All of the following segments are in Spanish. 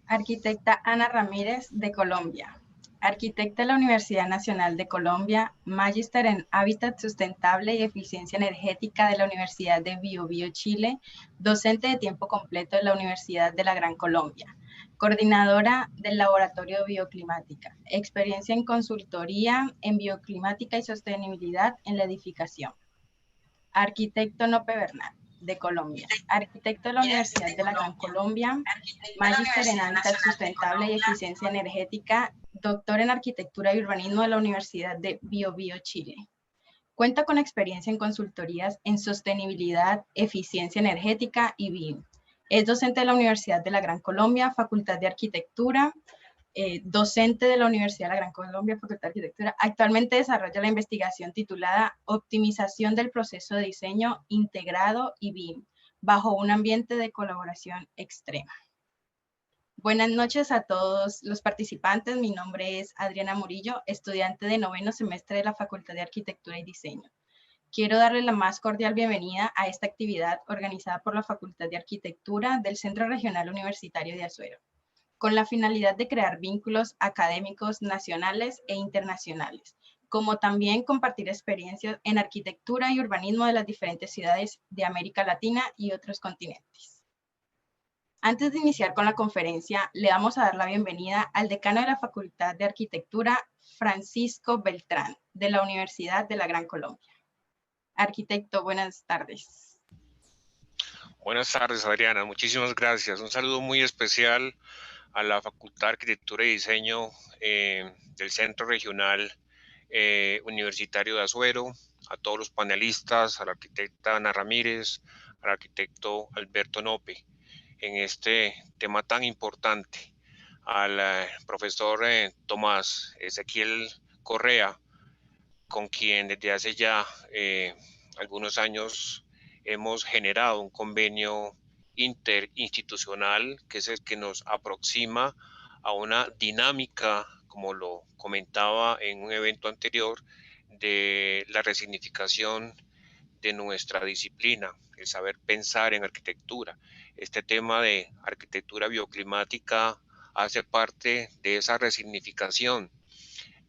Arquitecta Ana Ramírez, de Colombia. Arquitecta de la Universidad Nacional de Colombia, magíster en Hábitat Sustentable y Eficiencia Energética de la Universidad de Biobío, Chile, docente de tiempo completo de la Universidad de la Gran Colombia, coordinadora del Laboratorio de Bioclimática, experiencia en consultoría en bioclimática y sostenibilidad en la edificación. Arquitecto Nope Bernal, de Colombia. Arquitecto de la Universidad de la Gran Colombia, magíster en Hábitat Sustentable y Eficiencia Energética, doctor en Arquitectura y Urbanismo de la Universidad de Biobío, Chile. Cuenta con experiencia en consultorías en sostenibilidad, eficiencia energética y BIM. Es docente de la Universidad de la Gran Colombia, Facultad de Arquitectura, docente de la Universidad de la Gran Colombia, Facultad de Arquitectura. Actualmente desarrolla la investigación titulada Optimización del proceso de diseño integrado y BIM, bajo un ambiente de colaboración extrema. Buenas noches a todos los participantes. Mi nombre es Adriana Murillo, estudiante de 9º semestre de la Facultad de Arquitectura y Diseño. Quiero darle la más cordial bienvenida a esta actividad organizada por la Facultad de Arquitectura del Centro Regional Universitario de Azuero, con la finalidad de crear vínculos académicos nacionales e internacionales, como también compartir experiencias en arquitectura y urbanismo de las diferentes ciudades de América Latina y otros continentes. Antes de iniciar con la conferencia, le vamos a dar la bienvenida al decano de la Facultad de Arquitectura, Francisco Beltrán, de la Universidad de la Gran Colombia. Arquitecto, buenas tardes. Buenas tardes, Adriana. Muchísimas gracias. Un saludo muy especial a la Facultad de Arquitectura y Diseño del Centro Regional Universitario de Azuero, a todos los panelistas, a la arquitecta Ana Ramírez, al arquitecto Alberto Nope, en este tema tan importante, al profesor Tomás Ezequiel Correa, con quien desde hace ya algunos años hemos generado un convenio interinstitucional que es el que nos aproxima a una dinámica, como lo comentaba en un evento anterior, de la resignificación de nuestra disciplina, el saber pensar en arquitectura. Este tema de arquitectura bioclimática hace parte de esa resignificación,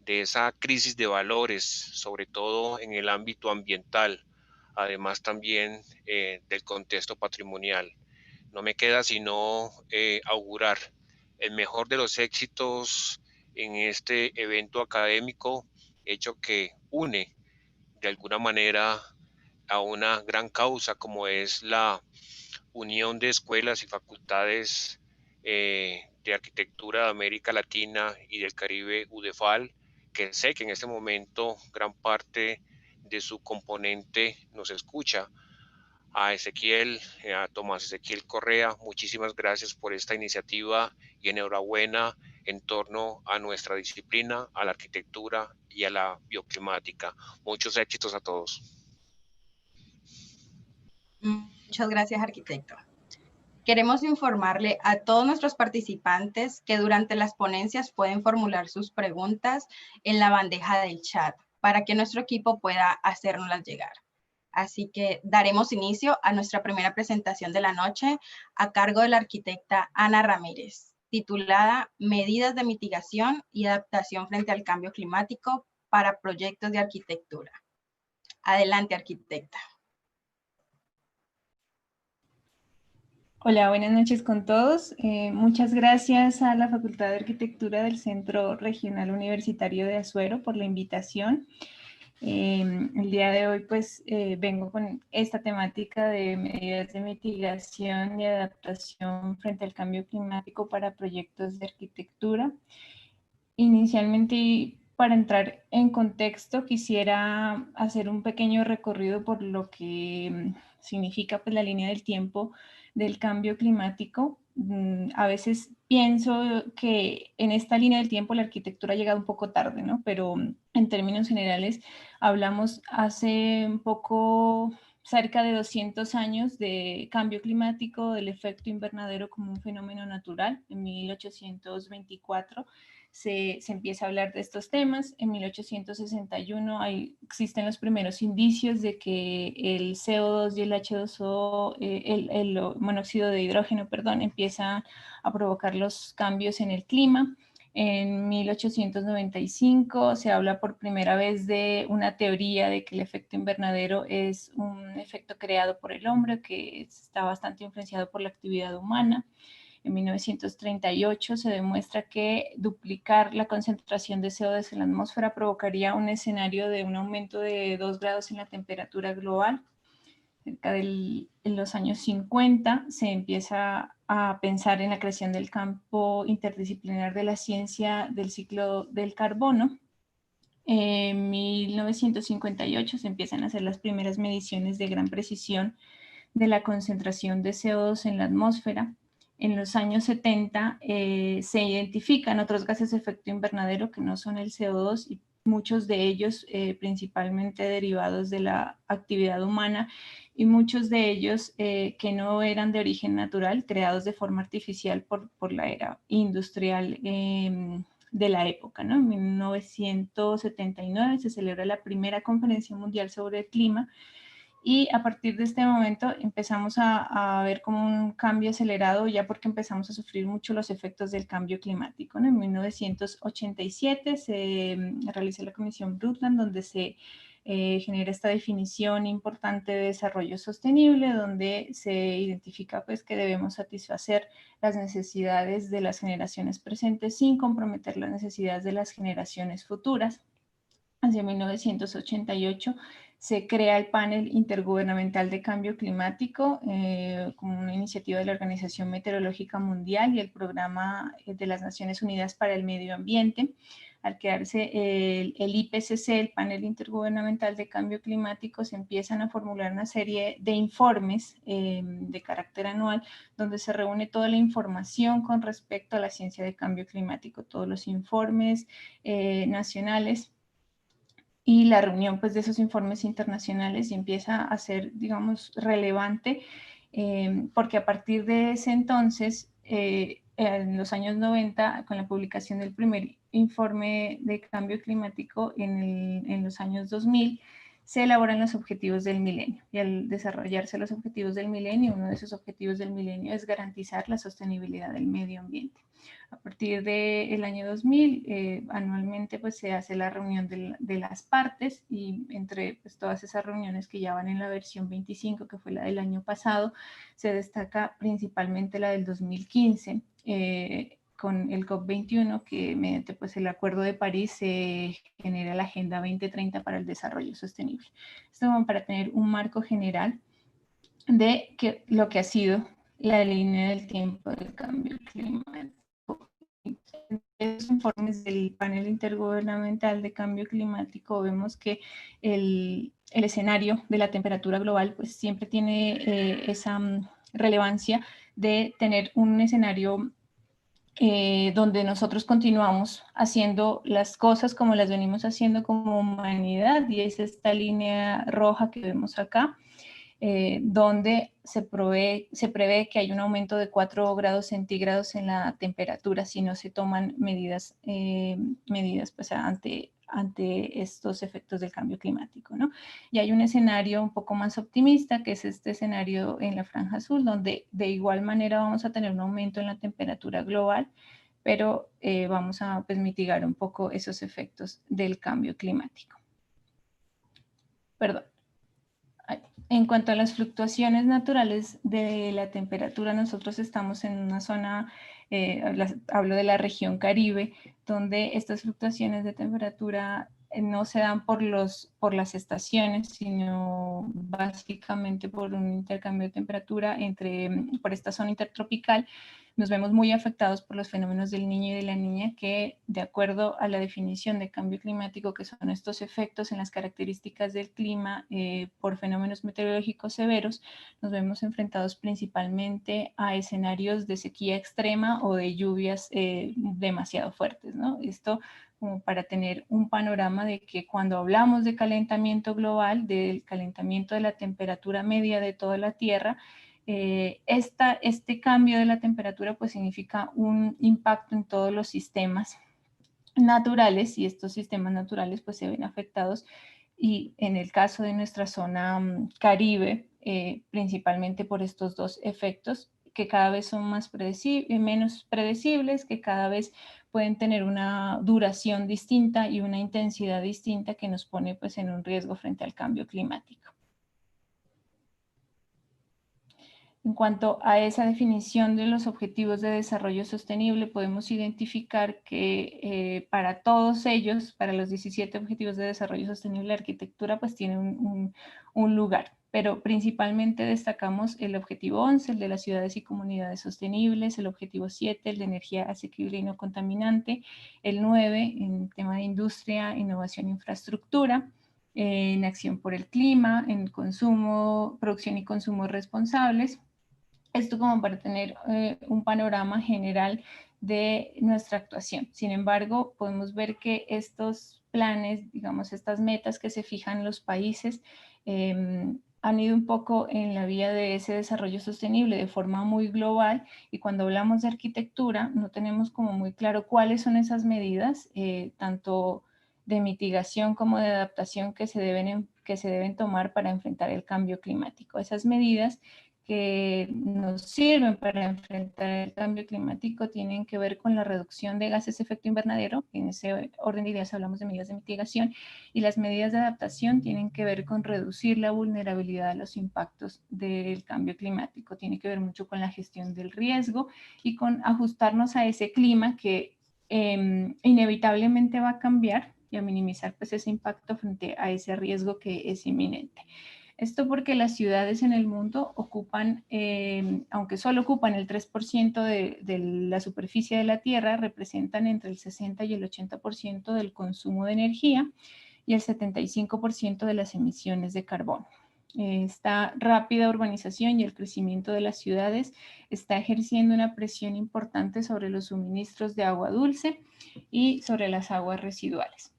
de esa crisis de valores, sobre todo en el ámbito ambiental, además también del contexto patrimonial. No me queda sino augurar el mejor de los éxitos en este evento académico, hecho que une de alguna manera a una gran causa como es la unión de escuelas y facultades de arquitectura de América Latina y del Caribe, UDEFAL, que sé que en este momento gran parte de su componente nos escucha. A Ezequiel, a Tomás Ezequiel Correa, muchísimas gracias por esta iniciativa y enhorabuena en torno a nuestra disciplina, a la arquitectura y a la bioclimática. Muchos éxitos a todos. Muchas gracias, arquitecto. Queremos informarle a todos nuestros participantes que durante las ponencias pueden formular sus preguntas en la bandeja del chat para que nuestro equipo pueda hacérnoslas llegar. Así que daremos inicio a nuestra primera presentación de la noche a cargo de la arquitecta Ana Ramírez, titulada Medidas de mitigación y adaptación frente al cambio climático para proyectos de arquitectura. Adelante, arquitecta. Hola, buenas noches con todos. Muchas gracias a la Facultad de Arquitectura del Centro Regional Universitario de Azuero por la invitación. El día de hoy pues vengo con esta temática de medidas de mitigación y adaptación frente al cambio climático para proyectos de arquitectura. Inicialmente, para entrar en contexto, quisiera hacer un pequeño recorrido por lo que significa pues, la línea del tiempo del cambio climático. A veces pienso que en esta línea del tiempo la arquitectura ha llegado un poco tarde, ¿no? Pero en términos generales hablamos hace un poco cerca de 200 años de cambio climático, del efecto invernadero como un fenómeno natural. En 1824 se empieza a hablar de estos temas. En 1861 existen los primeros indicios de que el CO2 y el H2O, el monóxido de hidrógeno, perdón, empieza a provocar los cambios en el clima. En 1895 se habla por primera vez de una teoría de que el efecto invernadero es un efecto creado por el hombre que está bastante influenciado por la actividad humana. En 1938 se demuestra que duplicar la concentración de CO2 en la atmósfera provocaría un escenario de un aumento de 2 grados en la temperatura global. Cerca en los años 50 se empieza a pensar en la creación del campo interdisciplinar de la ciencia del ciclo del carbono. En 1958 se empiezan a hacer las primeras mediciones de gran precisión de la concentración de CO2 en la atmósfera. En los años 70 se identifican otros gases de efecto invernadero que no son el CO2 y muchos de ellos principalmente derivados de la actividad humana y muchos de ellos que no eran de origen natural, creados de forma artificial por la era industrial de la época, ¿no? En 1979 se celebra la primera conferencia mundial sobre el clima y a partir de este momento empezamos a ver como un cambio acelerado ya porque empezamos a sufrir mucho los efectos del cambio climático, ¿no? En 1987 se realiza la Comisión Brundtland donde se genera esta definición importante de desarrollo sostenible donde se identifica pues que debemos satisfacer las necesidades de las generaciones presentes sin comprometer las necesidades de las generaciones futuras. Hacia 1988 se crea el Panel Intergubernamental de Cambio Climático como una iniciativa de la Organización Meteorológica Mundial y el Programa de las Naciones Unidas para el Medio Ambiente. Al crearse el IPCC, el Panel Intergubernamental de Cambio Climático, se empiezan a formular una serie de informes de carácter anual donde se reúne toda la información con respecto a la ciencia de cambio climático, todos los informes nacionales y la reunión pues, de esos informes internacionales y empieza a ser, digamos, relevante porque a partir de ese entonces, en los años 90, con la publicación del primer informe de cambio climático en los años 2000, se elaboran los objetivos del milenio. Y al desarrollarse los objetivos del milenio, uno de esos objetivos del milenio es garantizar la sostenibilidad del medio ambiente. A partir del año 2000, anualmente pues, se hace la reunión de las partes y entre pues, todas esas reuniones que ya van en la versión 25, que fue la del año pasado, se destaca principalmente la del 2015, con el COP21, que mediante pues, el Acuerdo de París se genera la Agenda 2030 para el Desarrollo Sostenible. Esto para tener un marco general de lo que ha sido la línea del tiempo del cambio climático. En los informes del Panel Intergubernamental de Cambio Climático vemos que el escenario de la temperatura global pues siempre tiene esa relevancia de tener un escenario donde nosotros continuamos haciendo las cosas como las venimos haciendo como humanidad y es esta línea roja que vemos acá. Donde se prevé que hay un aumento de 4 grados centígrados en la temperatura si no se toman medidas pues, ante estos efectos del cambio climático, ¿no? Y hay un escenario un poco más optimista, que es este escenario en la franja azul, donde de igual manera vamos a tener un aumento en la temperatura global, pero vamos a pues, mitigar un poco esos efectos del cambio climático. Perdón. En cuanto a las fluctuaciones naturales de la temperatura, nosotros estamos en una zona, hablo de la región Caribe, donde estas fluctuaciones de temperatura no se dan por las estaciones, sino básicamente por un intercambio de temperatura por esta zona intertropical, nos vemos muy afectados por los fenómenos del niño y de la niña que, de acuerdo a la definición de cambio climático, que son estos efectos en las características del clima por fenómenos meteorológicos severos, nos vemos enfrentados principalmente a escenarios de sequía extrema o de lluvias demasiado fuertes, ¿no? Esto como para tener un panorama de que cuando hablamos de calentamiento global, del calentamiento de la temperatura media de toda la Tierra, este cambio de la temperatura pues significa un impacto en todos los sistemas naturales, y estos sistemas naturales pues se ven afectados, y en el caso de nuestra zona Caribe, principalmente por estos dos efectos que cada vez son menos predecibles, que cada vez pueden tener una duración distinta y una intensidad distinta que nos pone pues en un riesgo frente al cambio climático. En cuanto a esa definición de los objetivos de desarrollo sostenible, podemos identificar que para todos ellos, para los 17 objetivos de desarrollo sostenible, la arquitectura pues tiene un lugar, pero principalmente destacamos el objetivo 11, el de las ciudades y comunidades sostenibles, el objetivo 7, el de energía asequible y no contaminante, el 9, en tema de industria, innovación e infraestructura, en acción por el clima, en consumo, producción y consumo responsables. Esto como para tener un panorama general de nuestra actuación. Sin embargo, podemos ver que estos planes, digamos, estas metas que se fijan los países, han ido un poco en la vía de ese desarrollo sostenible de forma muy global, y cuando hablamos de arquitectura no tenemos como muy claro cuáles son esas medidas, tanto de mitigación como de adaptación que se deben tomar para enfrentar el cambio climático. Esas medidas que nos sirven para enfrentar el cambio climático tienen que ver con la reducción de gases de efecto invernadero. En ese orden de ideas hablamos de medidas de mitigación, y las medidas de adaptación tienen que ver con reducir la vulnerabilidad a los impactos del cambio climático. Tiene que ver mucho con la gestión del riesgo y con ajustarnos a ese clima que inevitablemente va a cambiar, y a minimizar pues ese impacto frente a ese riesgo que es inminente. Esto porque las ciudades en el mundo ocupan, aunque solo ocupan el 3% de la superficie de la Tierra, representan entre el 60 y el 80% del consumo de energía y el 75% de las emisiones de carbono. Esta rápida urbanización y el crecimiento de las ciudades está ejerciendo una presión importante sobre los suministros de agua dulce y sobre las aguas residuales.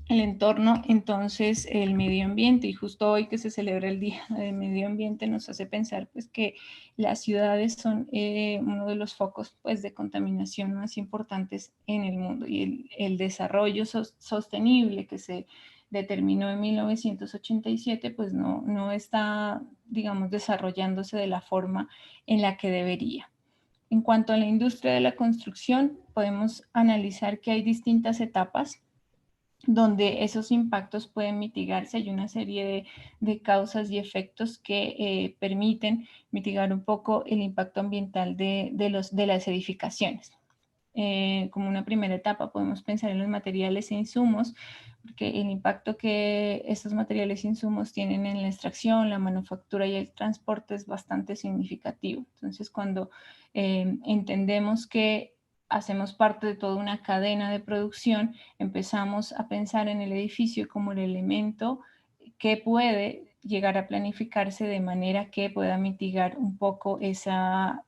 El entorno, entonces, el medio ambiente, y justo hoy que se celebra el Día del Medio Ambiente, nos hace pensar pues, que las ciudades son uno de los focos pues, de contaminación más importantes en el mundo, y el desarrollo sostenible que se determinó en 1987 pues no está, digamos, desarrollándose de la forma en la que debería. En cuanto a la industria de la construcción, podemos analizar que hay distintas etapas donde esos impactos pueden mitigarse. Hay una serie de causas y efectos que permiten mitigar un poco el impacto ambiental de las edificaciones. Como una primera etapa podemos pensar en los materiales e insumos, porque el impacto que estos materiales e insumos tienen en la extracción, la manufactura y el transporte es bastante significativo. Entonces, cuando entendemos que hacemos parte de toda una cadena de producción, empezamos a pensar en el edificio como el elemento que puede llegar a planificarse de manera que pueda mitigar un poco esa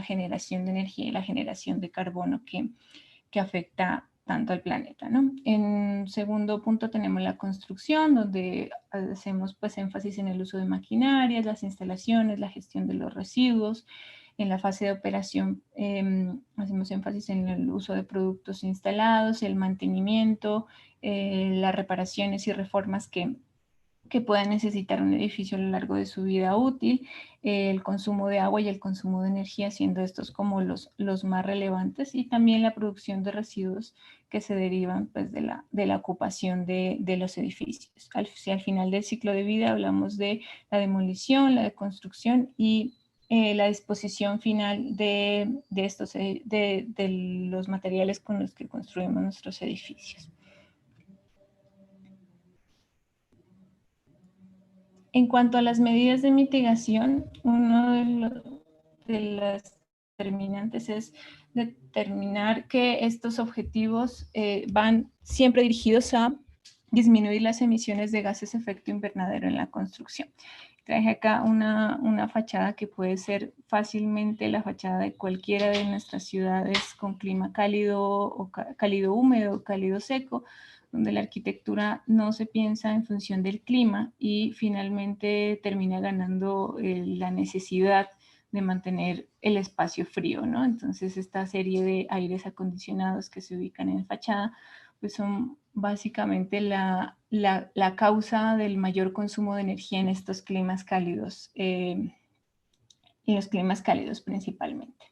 generación de energía y la generación de carbono que afecta tanto al planeta, ¿no? En segundo punto tenemos la construcción, donde hacemos pues énfasis en el uso de maquinarias, las instalaciones, la gestión de los residuos. En la fase de operación hacemos énfasis en el uso de productos instalados, el mantenimiento, las reparaciones y reformas que puedan necesitar un edificio a lo largo de su vida útil, el consumo de agua y el consumo de energía, siendo estos como los más relevantes, y también la producción de residuos que se derivan pues, de la ocupación de los edificios. Al final del ciclo de vida hablamos de la demolición, la deconstrucción y la disposición final de los materiales con los que construimos nuestros edificios. En cuanto a las medidas de mitigación, una de las determinantes es determinar que estos objetivos van siempre dirigidos a disminuir las emisiones de gases de efecto invernadero en la construcción. Traje acá una fachada que puede ser fácilmente la fachada de cualquiera de nuestras ciudades con clima cálido o cálido húmedo, cálido seco, donde la arquitectura no se piensa en función del clima y finalmente termina ganando la necesidad de mantener el espacio frío, ¿no? Entonces esta serie de aires acondicionados que se ubican en fachada pues son básicamente la causa del mayor consumo de energía en estos climas cálidos, en los climas cálidos principalmente.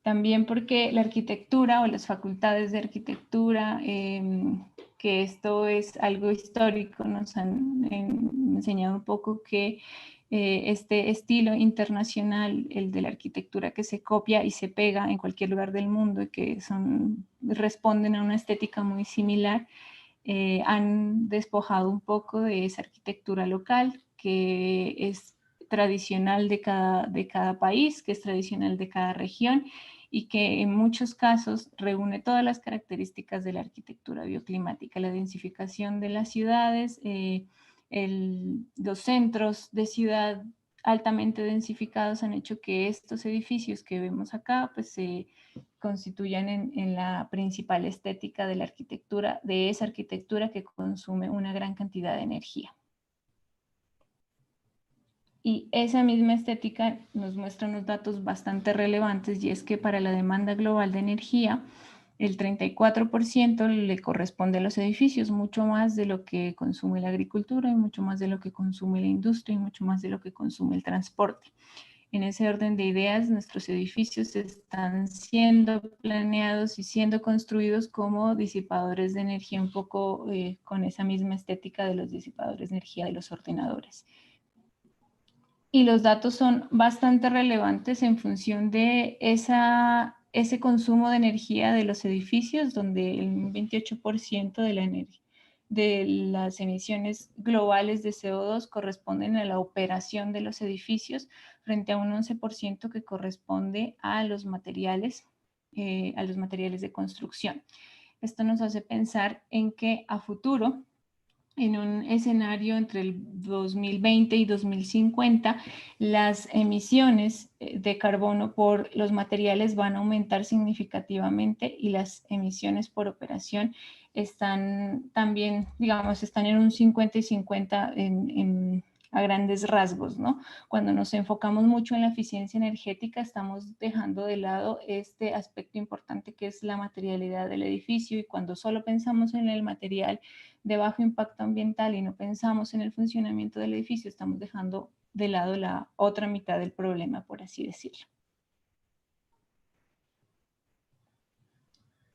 También porque la arquitectura o las facultades de arquitectura, que esto es algo histórico, nos han enseñado un poco que este estilo internacional, el de la arquitectura que se copia y se pega en cualquier lugar del mundo y que responden a una estética muy similar, han despojado un poco de esa arquitectura local que es tradicional de cada país, que es tradicional de cada región y que en muchos casos reúne todas las características de la arquitectura bioclimática, la densificación de las ciudades, los centros de ciudad altamente densificados han hecho que estos edificios que vemos acá pues se constituyan en la principal estética de la arquitectura, de esa arquitectura que consume una gran cantidad de energía. Y esa misma estética nos muestra unos datos bastante relevantes y es que para la demanda global de energía, el 34% le corresponde a los edificios, mucho más de lo que consume la agricultura y mucho más de lo que consume la industria y mucho más de lo que consume el transporte. En ese orden de ideas, nuestros edificios están siendo planeados y siendo construidos como disipadores de energía, un poco con esa misma estética de los disipadores de energía de los ordenadores. Y los datos son bastante relevantes en función de ese consumo de energía de los edificios, donde el 28% de las emisiones globales de CO2 corresponden a la operación de los edificios, frente a un 11% que corresponde a los materiales de construcción. Esto nos hace pensar en que a futuro, en un escenario entre el 2020 y 2050, las emisiones de carbono por los materiales van a aumentar significativamente y las emisiones por operación están también, digamos, están en un 50 y 50 a grandes rasgos, ¿no? Cuando nos enfocamos mucho en la eficiencia energética, estamos dejando de lado este aspecto importante que es la materialidad del edificio, y cuando solo pensamos en el material de bajo impacto ambiental y no pensamos en el funcionamiento del edificio, estamos dejando de lado la otra mitad del problema, por así decirlo.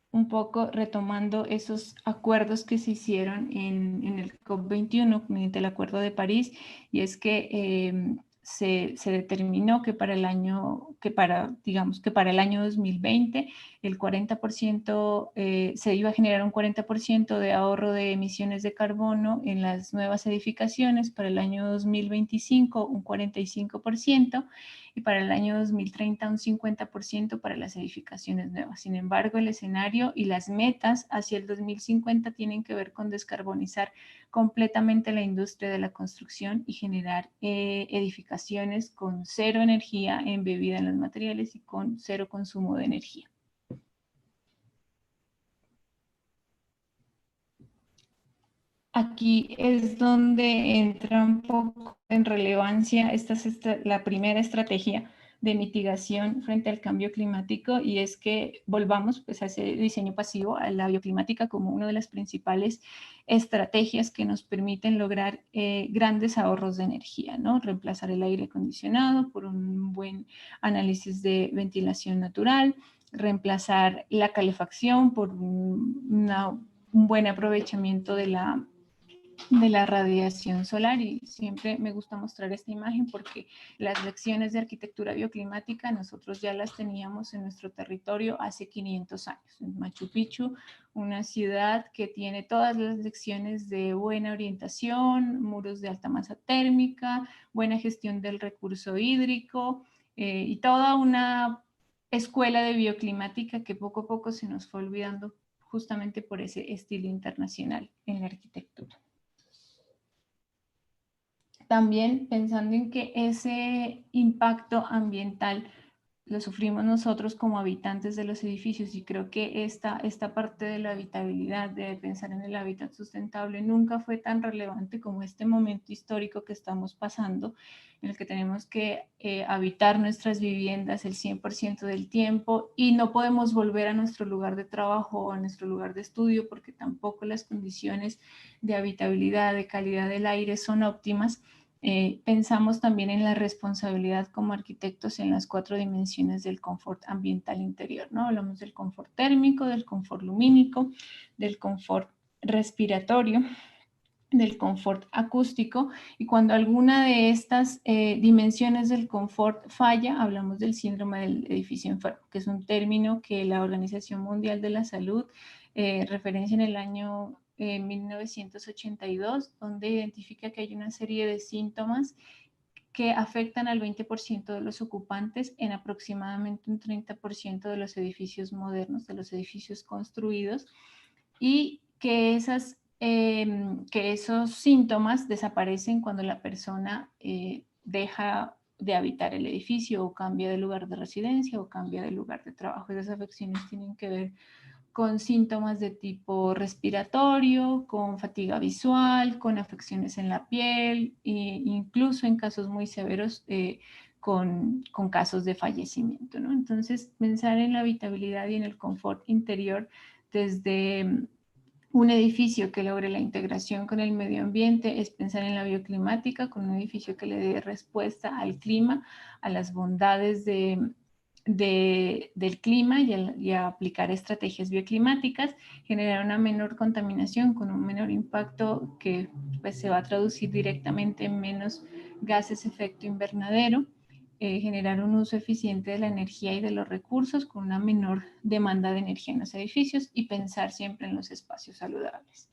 Un poco retomando esos acuerdos que se hicieron en el COP21 mediante el Acuerdo de París, y es que se determinó que para el año 2020 el 40% se iba a generar un 40% de ahorro de emisiones de carbono en las nuevas edificaciones, para el año 2025 un 45% y para el año 2030 un 50% para las edificaciones nuevas. Sin embargo, el escenario y las metas hacia el 2050 tienen que ver con descarbonizar completamente la industria de la construcción y generar edificaciones con cero energía embebida en los materiales y con cero consumo de energía. Aquí es donde entra un poco en relevancia la primera estrategia de mitigación frente al cambio climático, y es que volvamos pues, a ese diseño pasivo, a la bioclimática como una de las principales estrategias que nos permiten lograr grandes ahorros de energía, ¿no? Reemplazar el aire acondicionado por un buen análisis de ventilación natural, reemplazar la calefacción por un buen aprovechamiento de la radiación solar. Y siempre me gusta mostrar esta imagen porque las lecciones de arquitectura bioclimática nosotros ya las teníamos en nuestro territorio hace 500 años. En Machu Picchu, una ciudad que tiene todas las lecciones de buena orientación, muros de alta masa térmica, buena gestión del recurso hídrico, y toda una escuela de bioclimática que poco a poco se nos fue olvidando justamente por ese estilo internacional en la arquitectura. También pensando en que ese impacto ambiental lo sufrimos nosotros como habitantes de los edificios, y creo que esta parte de la habitabilidad, de pensar en el hábitat sustentable, nunca fue tan relevante como este momento histórico que estamos pasando, en el que tenemos que habitar nuestras viviendas el 100% del tiempo y no podemos volver a nuestro lugar de trabajo o a nuestro lugar de estudio porque tampoco las condiciones de habitabilidad, de calidad del aire son óptimas. Pensamos también en la responsabilidad como arquitectos en las 4 dimensiones del confort ambiental interior, ¿no? Hablamos del confort térmico, del confort lumínico, del confort respiratorio, del confort acústico, y cuando alguna de estas dimensiones del confort falla, hablamos del síndrome del edificio enfermo, que es un término que la Organización Mundial de la Salud referencia en el año 1982, donde identifica que hay una serie de síntomas que afectan al 20% de los ocupantes en aproximadamente un 30% de los edificios modernos, de los edificios construidos, y que esos síntomas desaparecen cuando la persona deja de habitar el edificio o cambia de lugar de residencia o cambia de lugar de trabajo. Esas afecciones tienen que ver con síntomas de tipo respiratorio, con fatiga visual, con afecciones en la piel e incluso en casos muy severos con casos de fallecimiento, ¿no? Entonces, pensar en la habitabilidad y en el confort interior desde un edificio que logre la integración con el medio ambiente es pensar en la bioclimática, con un edificio que le dé respuesta al clima, a las bondades del clima y a aplicar estrategias bioclimáticas, generar una menor contaminación con un menor impacto que pues, se va a traducir directamente en menos gases de efecto invernadero, generar un uso eficiente de la energía y de los recursos con una menor demanda de energía en los edificios y pensar siempre en los espacios saludables.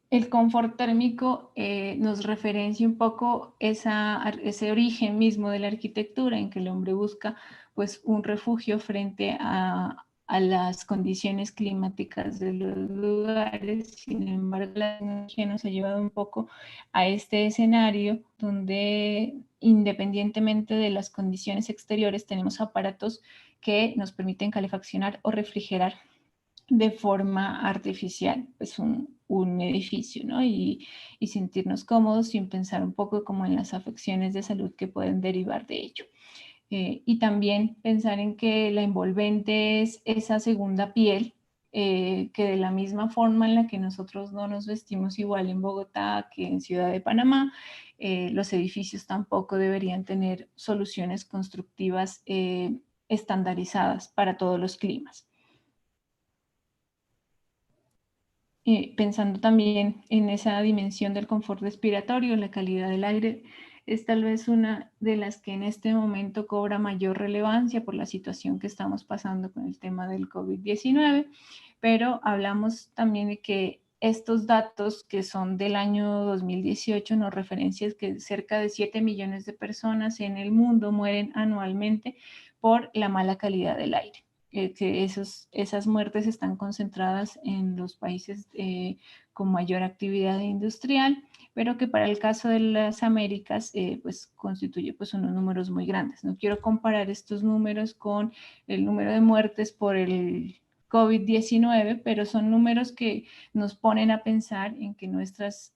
El confort térmico nos referencia un poco ese origen mismo de la arquitectura en que el hombre busca pues, un refugio frente a las condiciones climáticas de los lugares. Sin embargo, la tecnología nos ha llevado un poco a este escenario donde independientemente de las condiciones exteriores tenemos aparatos que nos permiten calefaccionar o refrigerar de forma artificial, pues un edificio, ¿no? Y sentirnos cómodos sin pensar un poco como en las afecciones de salud que pueden derivar de ello. Y también pensar en que la envolvente es esa segunda piel, que de la misma forma en la que nosotros no nos vestimos igual en Bogotá que en Ciudad de Panamá, los edificios tampoco deberían tener soluciones constructivas estandarizadas para todos los climas. Pensando también en esa dimensión del confort respiratorio, la calidad del aire es tal vez una de las que en este momento cobra mayor relevancia por la situación que estamos pasando con el tema del COVID-19, pero hablamos también de que estos datos que son del año 2018 nos referencian que cerca de 7 millones de personas en el mundo mueren anualmente por la mala calidad del aire. Que esas muertes están concentradas en los países con mayor actividad industrial, pero que para el caso de las Américas pues constituye pues unos números muy grandes. No quiero comparar estos números con el número de muertes por el COVID-19, pero son números que nos ponen a pensar en que nuestras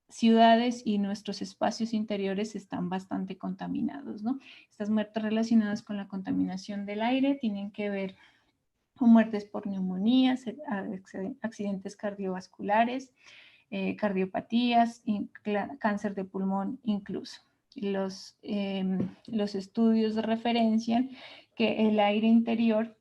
ciudades y nuestros espacios interiores están bastante contaminados, ¿no? Estas muertes relacionadas con la contaminación del aire tienen que ver con muertes por neumonías, accidentes cardiovasculares, cardiopatías, cáncer de pulmón incluso. Los estudios referencian que el aire interior,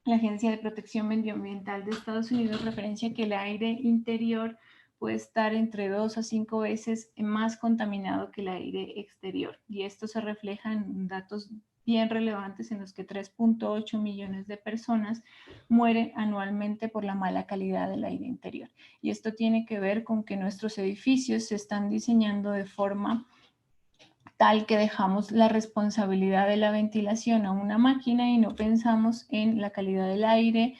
la Agencia de Protección Medioambiental de Estados Unidos referencia que el aire interior puede estar entre 2 a 5 veces más contaminado que el aire exterior. Y esto se refleja en datos bien relevantes en los que 3.8 millones de personas mueren anualmente por la mala calidad del aire interior. Y esto tiene que ver con que nuestros edificios se están diseñando de forma tal que dejamos la responsabilidad de la ventilación a una máquina y no pensamos en la calidad del aire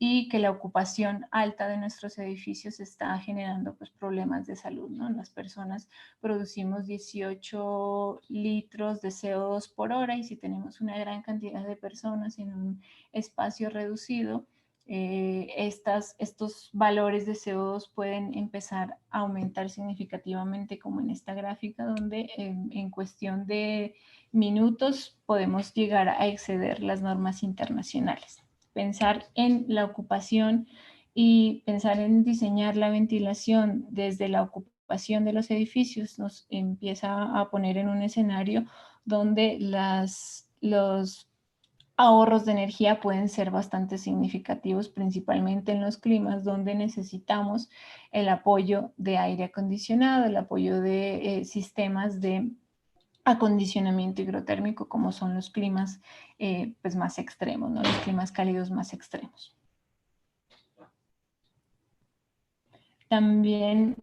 y que la ocupación alta de nuestros edificios está generando pues, problemas de salud, ¿no? Las personas producimos 18 litros de CO2 por hora y si tenemos una gran cantidad de personas en un espacio reducido, estos valores de CO2 pueden empezar a aumentar significativamente, como en esta gráfica, donde en cuestión de minutos podemos llegar a exceder las normas internacionales. Pensar en la ocupación y pensar en diseñar la ventilación desde la ocupación de los edificios nos empieza a poner en un escenario donde los ahorros de energía pueden ser bastante significativos, principalmente en los climas donde necesitamos el apoyo de aire acondicionado, el apoyo de sistemas de acondicionamiento hidrotérmico, como son los climas pues más extremos, ¿no? Los climas cálidos más extremos. También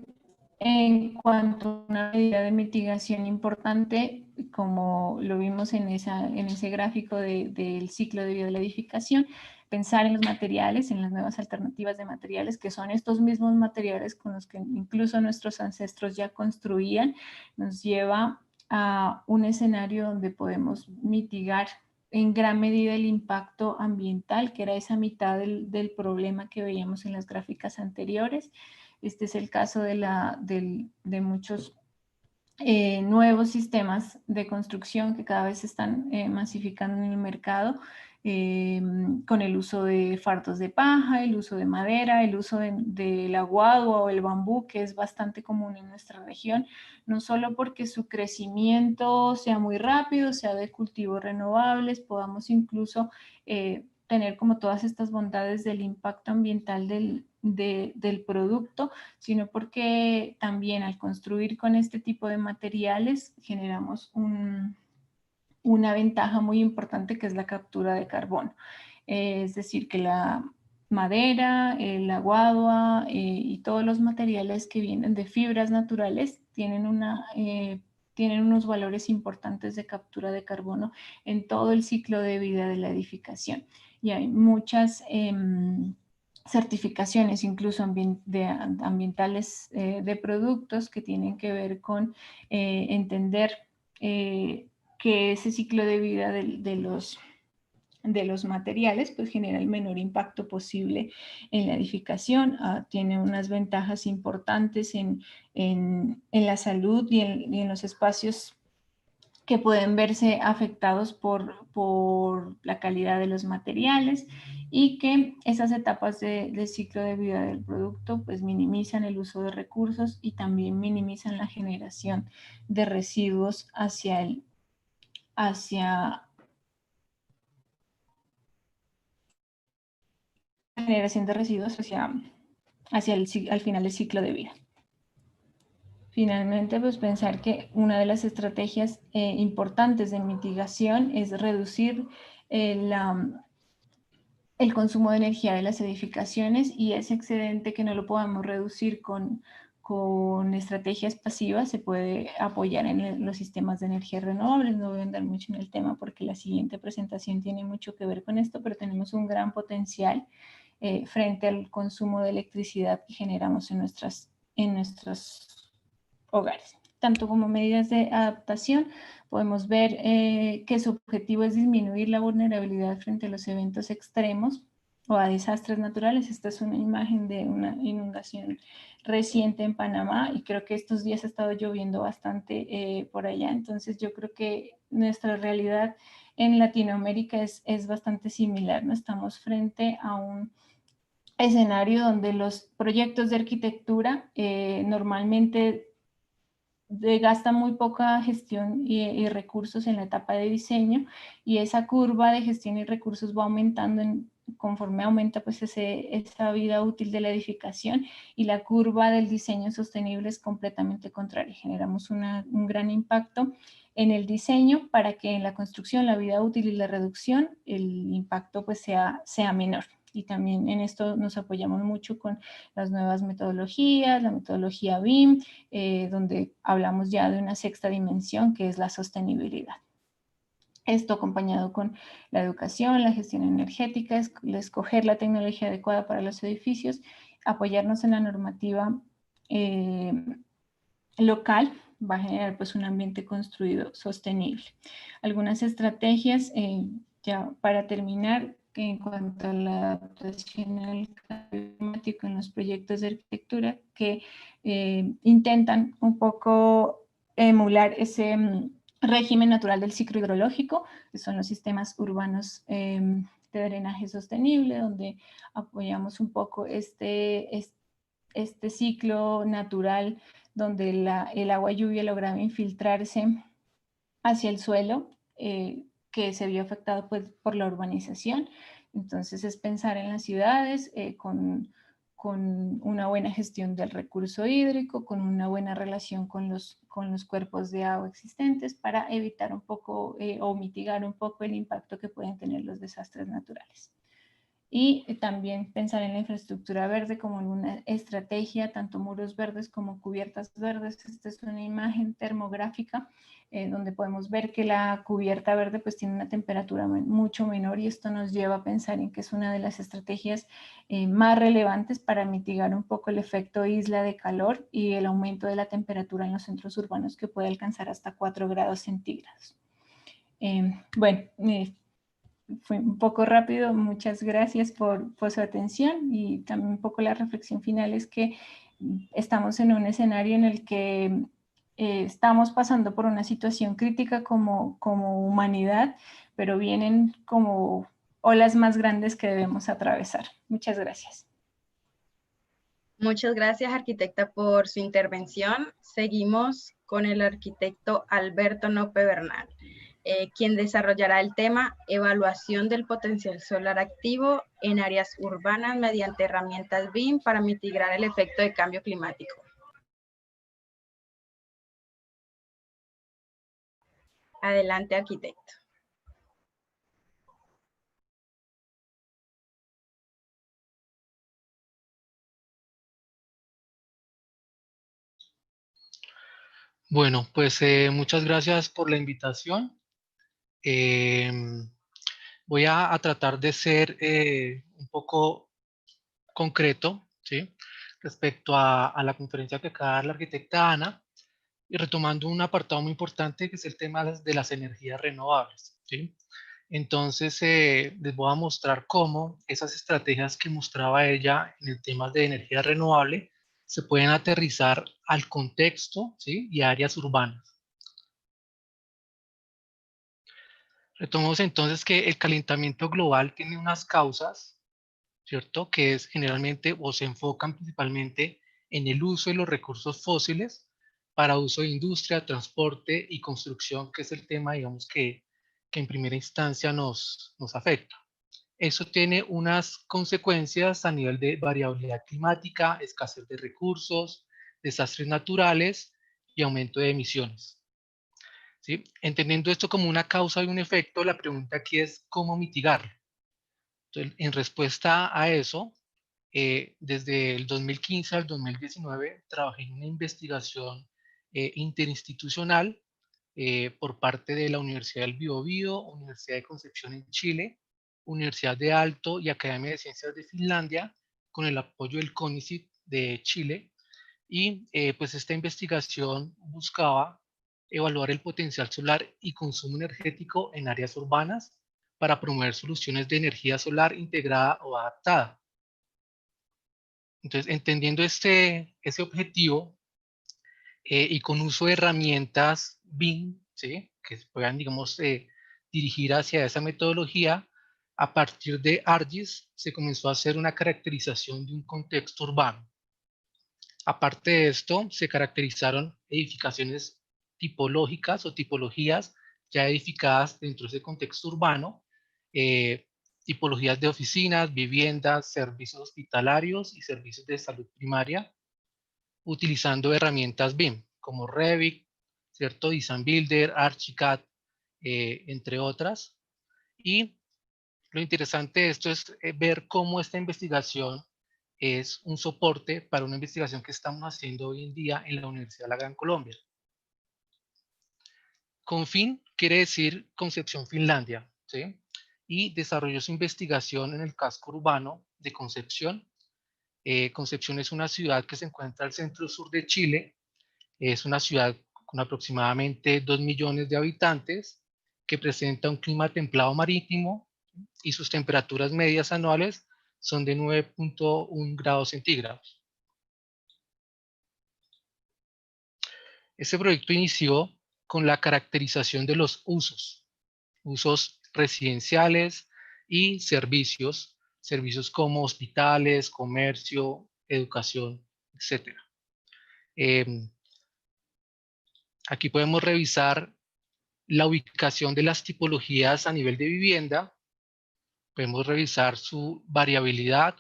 en cuanto a una medida de mitigación importante, como lo vimos en ese gráfico del ciclo de vida de la edificación, pensar en los materiales, en las nuevas alternativas de materiales, que son estos mismos materiales con los que incluso nuestros ancestros ya construían, nos lleva a un escenario donde podemos mitigar en gran medida el impacto ambiental, que era esa mitad del problema que veíamos en las gráficas anteriores. Este es el caso de muchos nuevos sistemas de construcción que cada vez se están masificando en el mercado, con el uso de fardos de paja, el uso de madera, el uso de la guadua o el bambú, que es bastante común en nuestra región, no solo porque su crecimiento sea muy rápido, sea de cultivos renovables, podamos incluso tener como todas estas bondades del impacto ambiental del producto, sino porque también al construir con este tipo de materiales generamos una ventaja muy importante que es la captura de carbono. Es decir, que la madera, la guadua y todos los materiales que vienen de fibras naturales tienen unos valores importantes de captura de carbono en todo el ciclo de vida de la edificación. Y hay muchas certificaciones, incluso ambientales de productos que tienen que ver con entender que ese ciclo de vida de los materiales pues genera el menor impacto posible en la edificación, tiene unas ventajas importantes en la salud y en los espacios que pueden verse afectados por la calidad de los materiales y que esas etapas del ciclo de vida del producto pues minimizan el uso de recursos y también minimizan la generación de residuos al final del ciclo de vida. Finalmente, pues pensar que una de las estrategias importantes de mitigación es reducir el consumo de energía de las edificaciones y ese excedente que no lo podamos reducir con estrategias pasivas se puede apoyar en los sistemas de energía renovables. No voy a andar mucho en el tema porque la siguiente presentación tiene mucho que ver con esto, pero tenemos un gran potencial frente al consumo de electricidad que generamos en nuestros hogares. Tanto como medidas de adaptación, podemos ver que su objetivo es disminuir la vulnerabilidad frente a los eventos extremos o a desastres naturales. Esta es una imagen de una inundación reciente en Panamá y creo que estos días ha estado lloviendo bastante por allá. Entonces yo creo que nuestra realidad en Latinoamérica es bastante similar, ¿no? Estamos frente a un escenario donde los proyectos de arquitectura normalmente gastan muy poca gestión y recursos en la etapa de diseño y esa curva de gestión y recursos va aumentando conforme aumenta pues esa vida útil de la edificación y la curva del diseño sostenible es completamente contraria. Generamos un gran impacto en el diseño para que en la construcción, la vida útil y la reducción el impacto pues sea menor. y también en esto nos apoyamos mucho con las nuevas metodologías, la metodología BIM, donde hablamos ya de una sexta dimensión que es la sostenibilidad. Esto acompañado con la educación, la gestión energética, escoger la tecnología adecuada para los edificios, apoyarnos en la normativa local, va a generar pues un ambiente construido sostenible. Algunas estrategias, ya para terminar, que en cuanto a la adaptación al cambio climático en los proyectos de arquitectura, que intentan un poco emular ese régimen natural del ciclo hidrológico, que son los sistemas urbanos de drenaje sostenible, donde apoyamos un poco este ciclo natural donde el agua lluvia lograba infiltrarse hacia el suelo, que se vio afectado pues, por la urbanización. Entonces es pensar en las ciudades con una buena gestión del recurso hídrico, con una buena relación con los cuerpos de agua existentes para evitar un poco o mitigar un poco el impacto que pueden tener los desastres naturales. Y también pensar en la infraestructura verde como en una estrategia, tanto muros verdes como cubiertas verdes. Esta es una imagen termográfica donde podemos ver que la cubierta verde pues tiene una temperatura mucho menor y esto nos lleva a pensar en que es una de las estrategias más relevantes para mitigar un poco el efecto isla de calor y el aumento de la temperatura en los centros urbanos que puede alcanzar hasta 4 grados centígrados. Fue un poco rápido, muchas gracias por su atención y también un poco la reflexión final es que estamos en un escenario en el que estamos pasando por una situación crítica como humanidad, pero vienen como olas más grandes que debemos atravesar. Muchas gracias. Muchas gracias, arquitecta, por su intervención. Seguimos con el arquitecto Alberto Nope Bernal, quien desarrollará el tema evaluación del potencial solar activo en áreas urbanas mediante herramientas BIM para mitigar el efecto de cambio climático. Adelante, arquitecto. Bueno, pues muchas gracias por la invitación. Voy a tratar de ser un poco concreto, ¿sí? Respecto a la conferencia que acaba de dar la arquitecta Ana, y retomando un apartado muy importante que es el tema de las energías renovables, ¿sí? Entonces, les voy a mostrar cómo esas estrategias que mostraba ella en el tema de energía renovable se pueden aterrizar al contexto, ¿sí? Y a áreas urbanas. Retomamos entonces que el calentamiento global tiene unas causas, ¿cierto? Que es generalmente o se enfocan principalmente en el uso de los recursos fósiles para uso de industria, transporte y construcción, que es el tema, digamos, que en primera instancia nos afecta. Eso tiene unas consecuencias a nivel de variabilidad climática, escasez de recursos, desastres naturales y aumento de emisiones. ¿Sí? Entendiendo esto como una causa y un efecto, la pregunta aquí es ¿cómo mitigarlo? Entonces, en respuesta a eso, desde el 2015 al 2019 trabajé en una investigación interinstitucional por parte de la Universidad del Biobío, Universidad de Concepción en Chile, Universidad de Aalto y Academia de Ciencias de Finlandia, con el apoyo del CONICYT de Chile. Y pues esta investigación buscaba evaluar el potencial solar y consumo energético en áreas urbanas para promover soluciones de energía solar integrada o adaptada. Entonces, entendiendo ese objetivo y con uso de herramientas BIM, ¿sí? Que se puedan, digamos, dirigir hacia esa metodología, a partir de ARGIS se comenzó a hacer una caracterización de un contexto urbano. Aparte de esto, se caracterizaron edificaciones tipológicas o tipologías ya edificadas dentro de ese contexto urbano, tipologías de oficinas, viviendas, servicios hospitalarios y servicios de salud primaria, utilizando herramientas BIM como Revit, ¿cierto? Design Builder, Archicad, entre otras. Y Lo interesante de esto es ver cómo esta investigación es un soporte para una investigación que estamos haciendo hoy en día en la Universidad de la Gran Colombia. Confin quiere decir Concepción, Finlandia, ¿sí? Y desarrolló su investigación en el casco urbano de Concepción. Concepción es una ciudad que se encuentra al centro-sur de Chile. Es una ciudad con aproximadamente 2 millones de habitantes que presenta un clima templado marítimo y sus temperaturas medias anuales son de 9.1 grados centígrados. Este proyecto inició con la caracterización de los usos residenciales y servicios como hospitales, comercio, educación, etc. Aquí podemos revisar la ubicación de las tipologías a nivel de vivienda, podemos revisar su variabilidad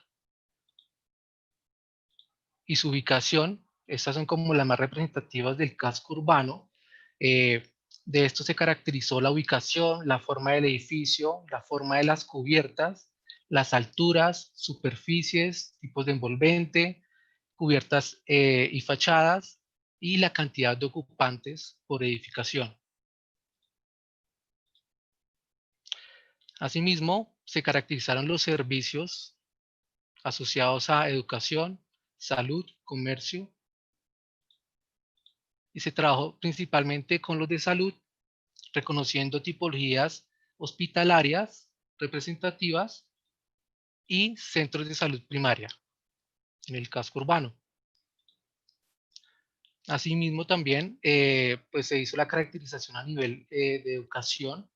y su ubicación. Estas son como las más representativas del casco urbano. De esto se caracterizó la ubicación, la forma del edificio, la forma de las cubiertas, las alturas, superficies, tipos de envolvente, cubiertas y fachadas, y la cantidad de ocupantes por edificación. Asimismo, se caracterizaron los servicios asociados a educación, salud, comercio, y se trabajó principalmente con los de salud, reconociendo tipologías hospitalarias representativas y centros de salud primaria en el casco urbano. Asimismo también pues se hizo la caracterización a nivel de educación,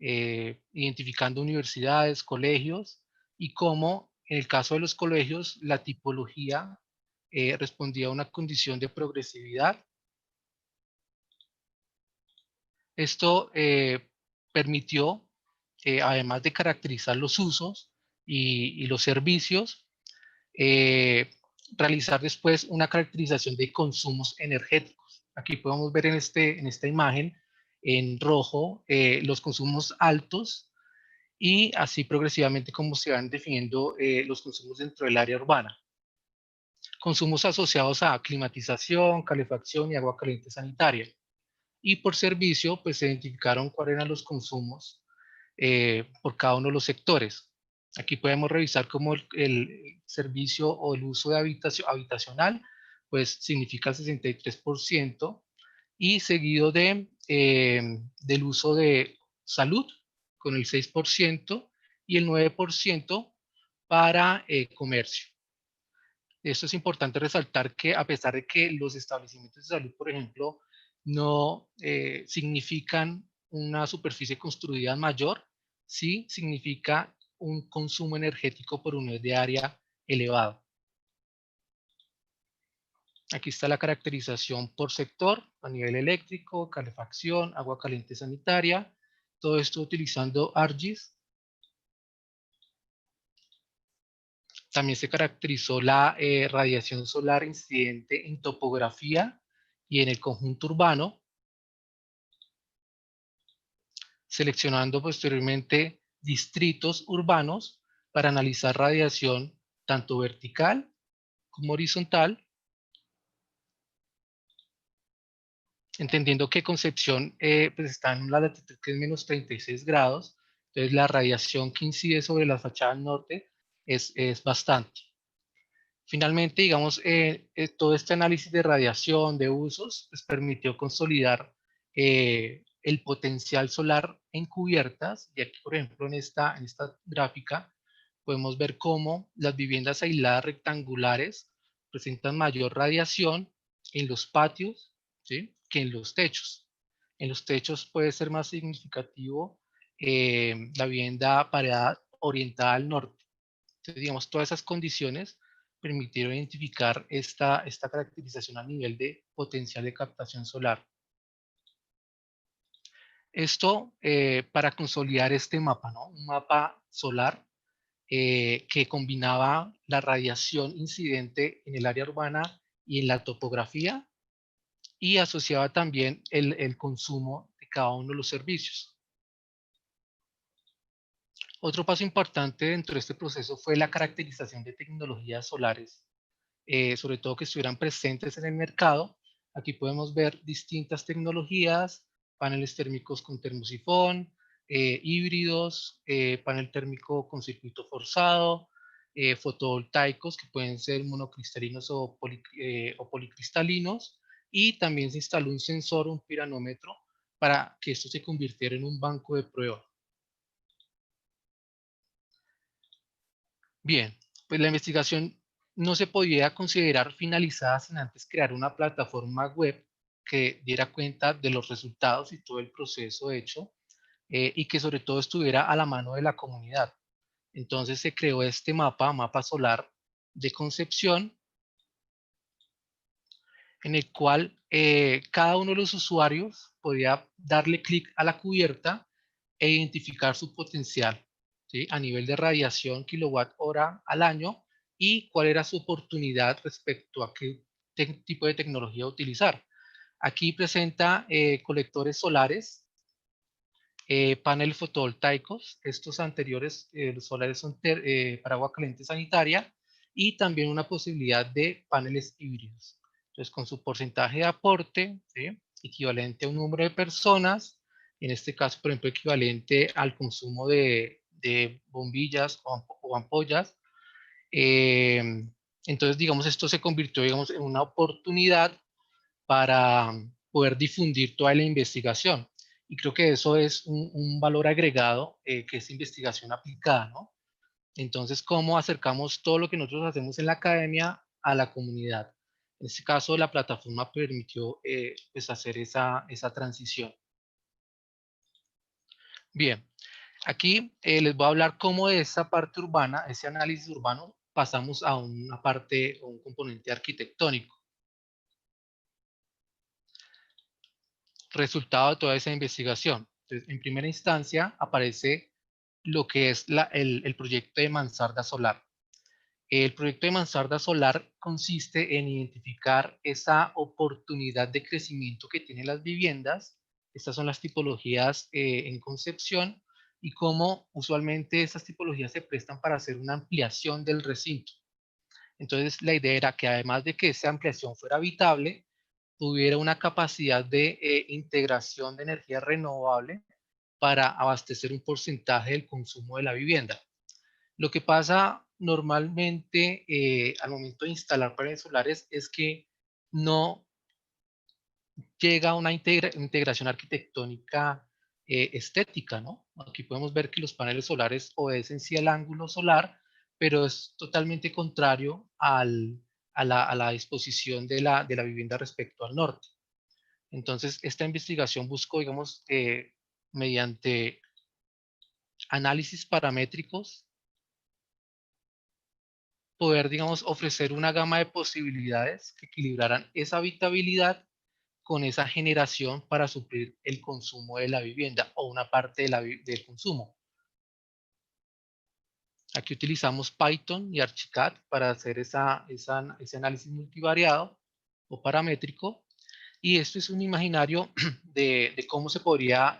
identificando universidades, colegios, y cómo en el caso de los colegios la tipología respondía a una condición de progresividad. Esto permitió, además de caracterizar los usos y los servicios, realizar después una caracterización de consumos energéticos. Aquí podemos ver en esta imagen en rojo los consumos altos, y así progresivamente como se van definiendo los consumos dentro del área urbana. Consumos asociados a climatización, calefacción y agua caliente sanitaria. Y por servicio, pues se identificaron cuáles eran los consumos por cada uno de los sectores. Aquí podemos revisar cómo el servicio o el uso de habitacional, pues significa el 63%, y seguido del uso de salud con el 6% y el 9% para comercio. Esto es importante resaltar que a pesar de que los establecimientos de salud, por ejemplo, no significan una superficie construida mayor, sí significa un consumo energético por unidad de área elevado. Aquí está la caracterización por sector a nivel eléctrico, calefacción, agua caliente sanitaria, todo esto utilizando ARGIS. También se caracterizó la radiación solar incidente en topografía y en el conjunto urbano, seleccionando posteriormente distritos urbanos para analizar radiación tanto vertical como horizontal, entendiendo que Concepción pues está en una latitud que es menos 36 grados, entonces la radiación que incide sobre la fachada norte es bastante. Finalmente, digamos, todo este análisis de radiación, de usos, pues permitió consolidar el potencial solar en cubiertas, y aquí, por ejemplo, en esta gráfica, podemos ver cómo las viviendas aisladas rectangulares presentan mayor radiación en los patios, ¿sí?, que en los techos. En los techos puede ser más significativo la vivienda paredada orientada al norte. Entonces, digamos, todas esas condiciones permitieron identificar esta caracterización a nivel de potencial de captación solar. Esto para consolidar este mapa, ¿no? Un mapa solar que combinaba la radiación incidente en el área urbana y en la topografía, y asociaba también el consumo de cada uno de los servicios. Otro paso importante dentro de este proceso fue la caracterización de tecnologías solares, sobre todo que estuvieran presentes en el mercado. Aquí podemos ver distintas tecnologías, paneles térmicos con termosifón, híbridos, panel térmico con circuito forzado, fotovoltaicos que pueden ser monocristalinos o policristalinos, y también se instaló un sensor, un piranómetro, para que esto se convirtiera en un banco de prueba. Bien, pues la investigación no se podía considerar finalizada sin antes crear una plataforma web que diera cuenta de los resultados y todo el proceso hecho, y que sobre todo estuviera a la mano de la comunidad. Entonces se creó este mapa solar de concepción, en el cual cada uno de los usuarios podía darle clic a la cubierta e identificar su potencial, ¿sí?, a nivel de radiación kilowatt hora al año, y cuál era su oportunidad respecto a qué tipo de tecnología utilizar. Aquí presenta colectores solares, paneles fotovoltaicos. Estos anteriores, los solares son para agua caliente sanitaria, y también una posibilidad de paneles híbridos. Entonces, con su porcentaje de aporte, ¿sí?, equivalente a un número de personas, en este caso, por ejemplo, equivalente al consumo de bombillas o ampollas. Entonces, digamos, esto se convirtió, digamos, en una oportunidad para poder difundir toda la investigación. Y creo que eso es un valor agregado, que es investigación aplicada, ¿no? Entonces, ¿cómo acercamos todo lo que nosotros hacemos en la academia a la comunidad? En este caso, la plataforma permitió pues hacer esa transición. Bien, aquí les voy a hablar cómo de esa parte urbana, ese análisis urbano, pasamos a una parte o un componente arquitectónico. Resultado de toda esa investigación. Entonces, en primera instancia aparece lo que es el proyecto de mansarda solar. El proyecto de mansarda solar consiste en identificar esa oportunidad de crecimiento que tienen las viviendas. Estas son las tipologías en concepción, y cómo usualmente esas tipologías se prestan para hacer una ampliación del recinto. Entonces, la idea era que además de que esa ampliación fuera habitable, tuviera una capacidad de integración de energía renovable para abastecer un porcentaje del consumo de la vivienda. Lo que pasa normalmente al momento de instalar paneles solares es que no llega a una integración arquitectónica estética, ¿no? Aquí podemos ver que los paneles solares obedecen sí al ángulo solar, pero es totalmente contrario a la disposición de la vivienda respecto al norte. Entonces, esta investigación buscó, digamos, mediante análisis paramétricos, poder, digamos, ofrecer una gama de posibilidades que equilibraran esa habitabilidad con esa generación para suplir el consumo de la vivienda o una parte del consumo. Aquí utilizamos Python y Archicad para hacer ese análisis multivariado o paramétrico, y esto es un imaginario de cómo se podría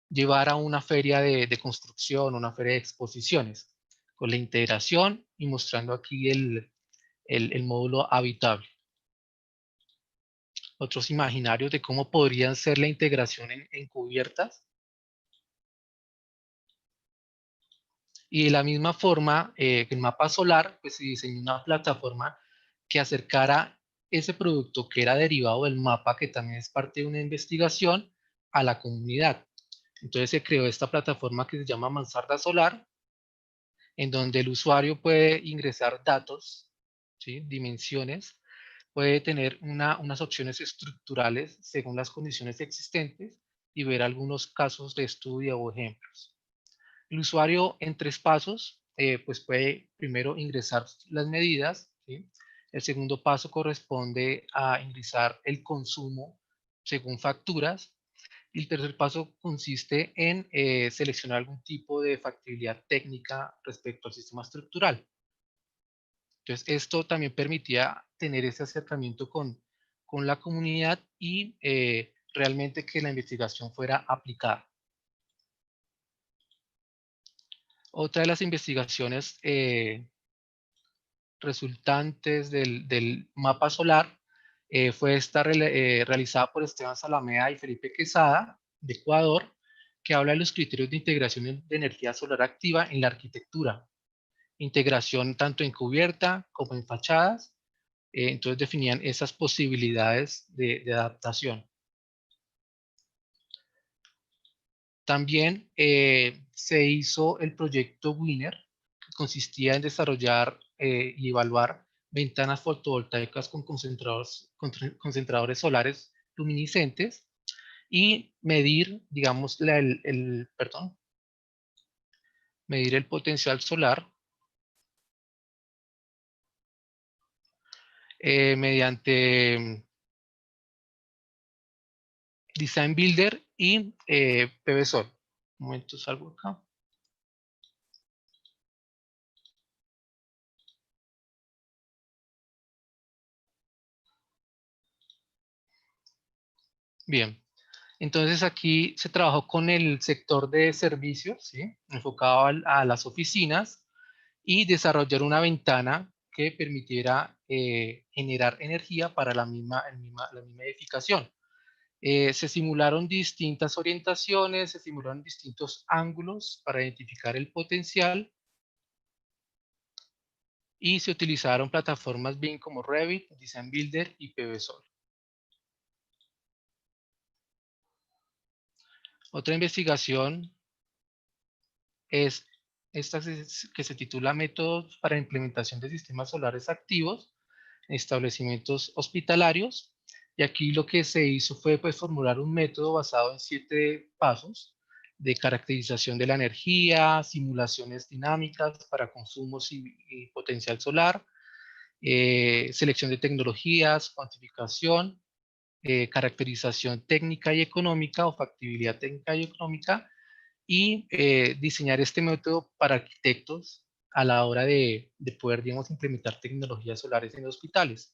llevar a una feria de construcción, una feria de exposiciones, con la integración y mostrando aquí el módulo habitable. Otros imaginarios de cómo podrían ser la integración en cubiertas. Y de la misma forma que el mapa solar, pues se diseñó una plataforma que acercara ese producto que era derivado del mapa, que también es parte de una investigación, a la comunidad. Entonces se creó esta plataforma que se llama Mansarda Solar, en donde el usuario puede ingresar datos, ¿sí?, dimensiones, puede tener unas opciones estructurales según las condiciones existentes, y ver algunos casos de estudio o ejemplos. El usuario en 3 pasos pues puede primero ingresar las medidas, ¿sí? El segundo paso corresponde a ingresar el consumo según facturas, y el tercer paso consiste en seleccionar algún tipo de factibilidad técnica respecto al sistema estructural. Entonces, esto también permitía tener ese acercamiento con la comunidad y realmente que la investigación fuera aplicada. Otra de las investigaciones resultantes del mapa solar fue esta realizada por Esteban Salamea y Felipe Quesada, de Ecuador, que habla de los criterios de integración de energía solar activa en la arquitectura. Integración tanto en cubierta como en fachadas. Entonces definían esas posibilidades de adaptación. También se hizo el proyecto WINER, que consistía en desarrollar y evaluar ventanas fotovoltaicas con concentradores solares luminiscentes y medir, digamos, medir el potencial solar mediante Design Builder y PVSol. Un momento, salgo acá. Bien, entonces aquí se trabajó con el sector de servicios, ¿sí? Enfocado a las oficinas y desarrollar una ventana que permitiera generar energía para la misma edificación. Se simularon distintas orientaciones, se simularon distintos ángulos para identificar el potencial y se utilizaron plataformas BIM como Revit, Design Builder y PVSol. Otra investigación es esta que se titula Métodos para implementación de sistemas solares activos en establecimientos hospitalarios. Y aquí lo que se hizo fue pues, formular un método basado en 7 pasos de caracterización de la energía, simulaciones dinámicas para consumos y potencial solar, selección de tecnologías, cuantificación, caracterización técnica y económica o factibilidad técnica y económica, y diseñar este método para arquitectos a la hora de poder, digamos, implementar tecnologías solares en hospitales.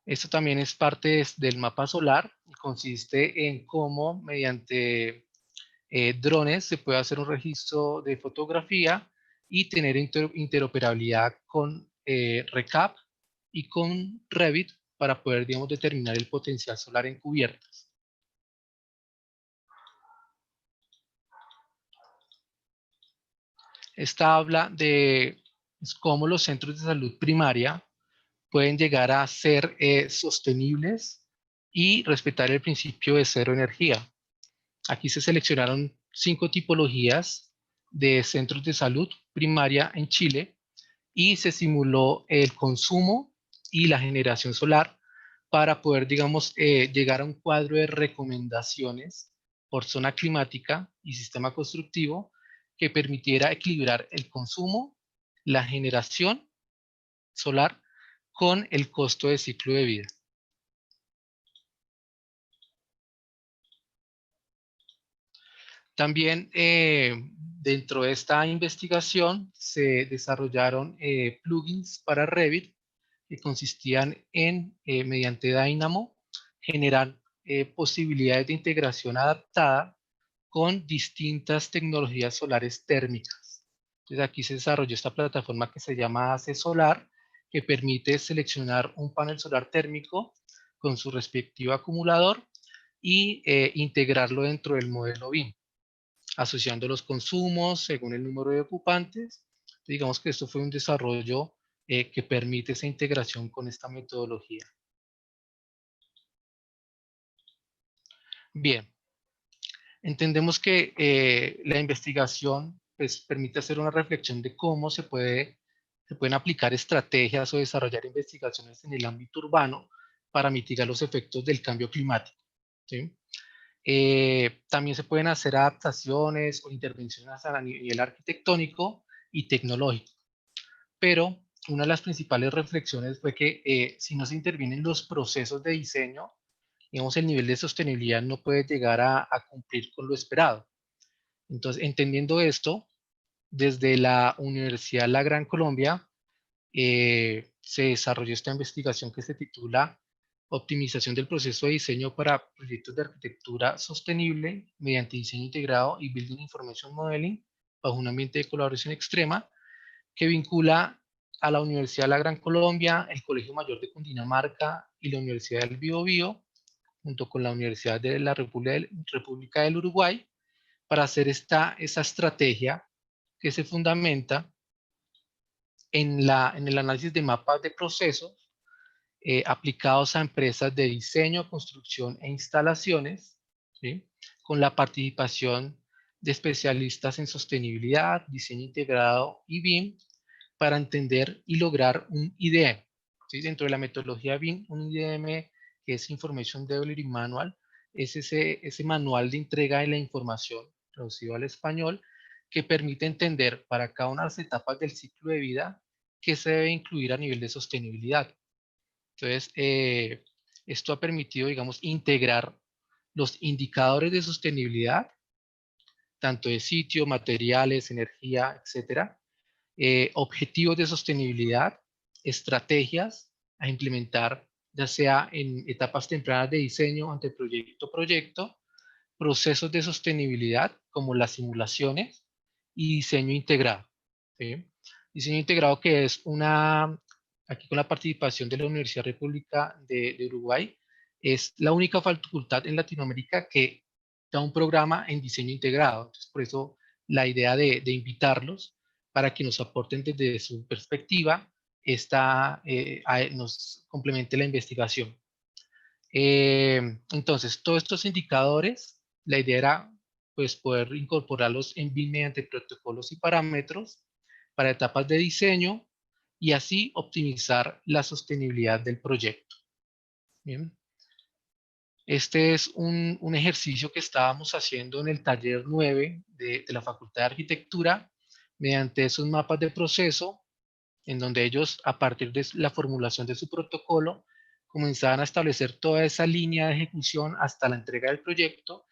Esto también es parte del mapa solar y consiste en cómo mediante drones se puede hacer un registro de fotografía y tener interoperabilidad con RECAP y con Revit para poder, digamos, determinar el potencial solar en cubiertas. Esta habla de cómo los centros de salud primaria pueden llegar a ser sostenibles y respetar el principio de cero energía. Aquí se seleccionaron 5 tipologías de centros de salud primaria en Chile y se simuló el consumo y la generación solar para poder, digamos, llegar a un cuadro de recomendaciones por zona climática y sistema constructivo que permitiera equilibrar el consumo, la generación solar con el costo de ciclo de vida. También dentro de esta investigación se desarrollaron plugins para Revit que consistían en, mediante Dynamo, generar posibilidades de integración adaptada con distintas tecnologías solares térmicas. Entonces aquí se desarrolló esta plataforma que se llama AC Solar, que permite seleccionar un panel solar térmico con su respectivo acumulador y integrarlo dentro del modelo BIM, asociando los consumos según el número de ocupantes. Digamos que esto fue un desarrollo que permite esa integración con esta metodología. Bien, entendemos que la investigación pues, permite hacer una reflexión de cómo se pueden aplicar estrategias o desarrollar investigaciones en el ámbito urbano para mitigar los efectos del cambio climático, ¿sí? También se pueden hacer adaptaciones o intervenciones a nivel arquitectónico y tecnológico. Pero una de las principales reflexiones fue que si no se intervienen los procesos de diseño, digamos, el nivel de sostenibilidad no puede llegar a cumplir con lo esperado. Entonces, entendiendo esto, desde la Universidad La Gran Colombia se desarrolló esta investigación que se titula optimización del proceso de diseño para proyectos de arquitectura sostenible mediante diseño integrado y Building Information Modeling bajo un ambiente de colaboración extrema, que vincula a la Universidad de la Gran Colombia, el Colegio Mayor de Cundinamarca y la Universidad del Biobío, junto con la Universidad de la República del Uruguay, para hacer esa estrategia que se fundamenta en el análisis de mapas de procesos aplicados a empresas de diseño, construcción e instalaciones, ¿sí? Con la participación de especialistas en sostenibilidad, diseño integrado y BIM, para entender y lograr un IDM. ¿Sí? Dentro de la metodología BIM, un IDM, que es Information Delivery Manual, es ese manual de entrega de la información, traducido al español, que permite entender para cada una de las etapas del ciclo de vida qué se debe incluir a nivel de sostenibilidad. Entonces, esto ha permitido, digamos, integrar los indicadores de sostenibilidad, tanto de sitio, materiales, energía, etcétera, objetivos de sostenibilidad, estrategias a implementar, ya sea en etapas tempranas de diseño, anteproyecto, procesos de sostenibilidad, como las simulaciones, y diseño integrado. ¿Sí? Diseño integrado, que es aquí con la participación de la Universidad República de Uruguay, es la única facultad en Latinoamérica que da un programa en diseño integrado. Entonces, por eso la idea de invitarlos para que nos aporten desde su perspectiva, nos complemente la investigación. Entonces, todos estos indicadores, la idea era pues, poder incorporarlos en BIM mediante protocolos y parámetros para etapas de diseño y así optimizar la sostenibilidad del proyecto. Bien. Este es un ejercicio que estábamos haciendo en el taller 9 de la Facultad de Arquitectura mediante esos mapas de proceso, en donde ellos, a partir de la formulación de su protocolo, comenzaban a establecer toda esa línea de ejecución hasta la entrega del proyecto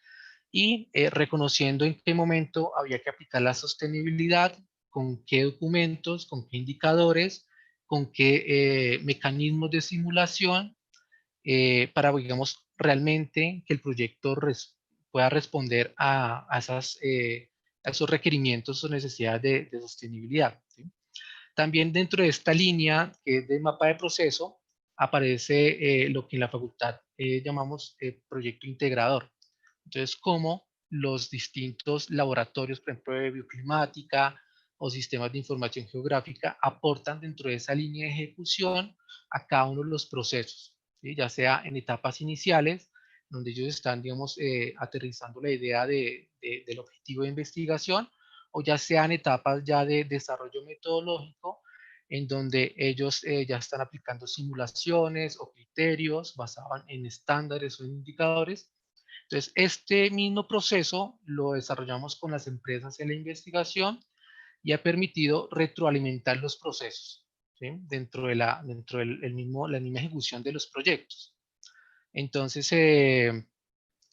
y reconociendo en qué momento había que aplicar la sostenibilidad, con qué documentos, con qué indicadores, con qué mecanismos de simulación, para, digamos, realmente que el proyecto pueda responder a esos requerimientos o necesidades de sostenibilidad. ¿Sí? También dentro de esta línea, que es de mapa de proceso, aparece lo que en la facultad llamamos proyecto integrador. Entonces, cómo los distintos laboratorios, por ejemplo, de bioclimática o sistemas de información geográfica, aportan dentro de esa línea de ejecución a cada uno de los procesos, ¿sí? Ya sea en etapas iniciales, donde ellos están, digamos, aterrizando la idea del objetivo de investigación, o ya sean etapas ya de desarrollo metodológico, en donde ellos ya están aplicando simulaciones o criterios basados en estándares o en indicadores. Entonces, este mismo proceso lo desarrollamos con las empresas en la investigación y ha permitido retroalimentar los procesos, ¿sí? Dentro de la misma ejecución de los proyectos. Entonces,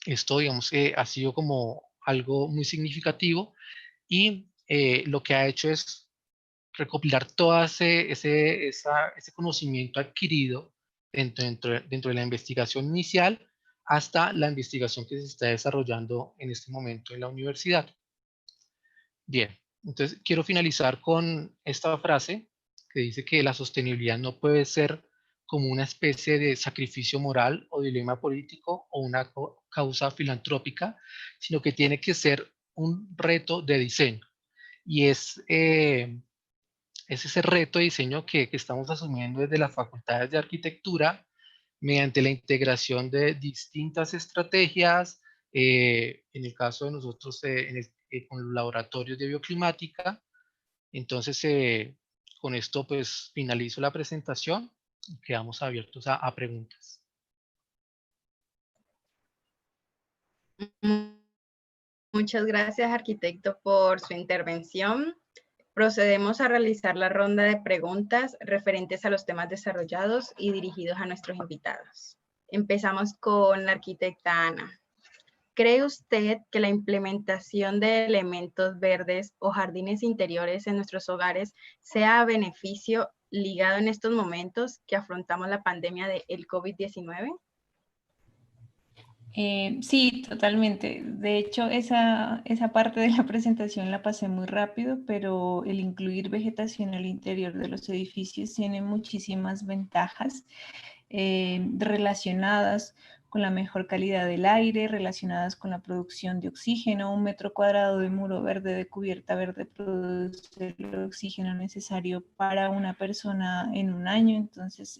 esto, digamos, ha sido como algo muy significativo, y lo que ha hecho es recopilar todo ese conocimiento adquirido dentro de la investigación inicial hasta la investigación que se está desarrollando en este momento en la universidad. Bien, entonces quiero finalizar con esta frase que dice que la sostenibilidad no puede ser como una especie de sacrificio moral o dilema político o una causa filantrópica, sino que tiene que ser un reto de diseño. Y es ese reto de diseño que estamos asumiendo desde las facultades de arquitectura mediante la integración de distintas estrategias, en el caso de nosotros con los laboratorios de bioclimática. Entonces, con esto pues finalizo la presentación y quedamos abiertos a preguntas. Muchas gracias, arquitecto, por su intervención. Procedemos a realizar la ronda de preguntas referentes a los temas desarrollados y dirigidos a nuestros invitados. Empezamos con la arquitecta Ana. ¿Cree usted que la implementación de elementos verdes o jardines interiores en nuestros hogares sea a beneficio ligado en estos momentos que afrontamos la pandemia del COVID-19? Sí, totalmente. De hecho, esa parte de la presentación la pasé muy rápido, pero el incluir vegetación al interior de los edificios tiene muchísimas ventajas relacionadas con la mejor calidad del aire, relacionadas con la producción de oxígeno. 1 metro cuadrado de muro verde, de cubierta verde, produce el oxígeno necesario para una persona en un año. Entonces,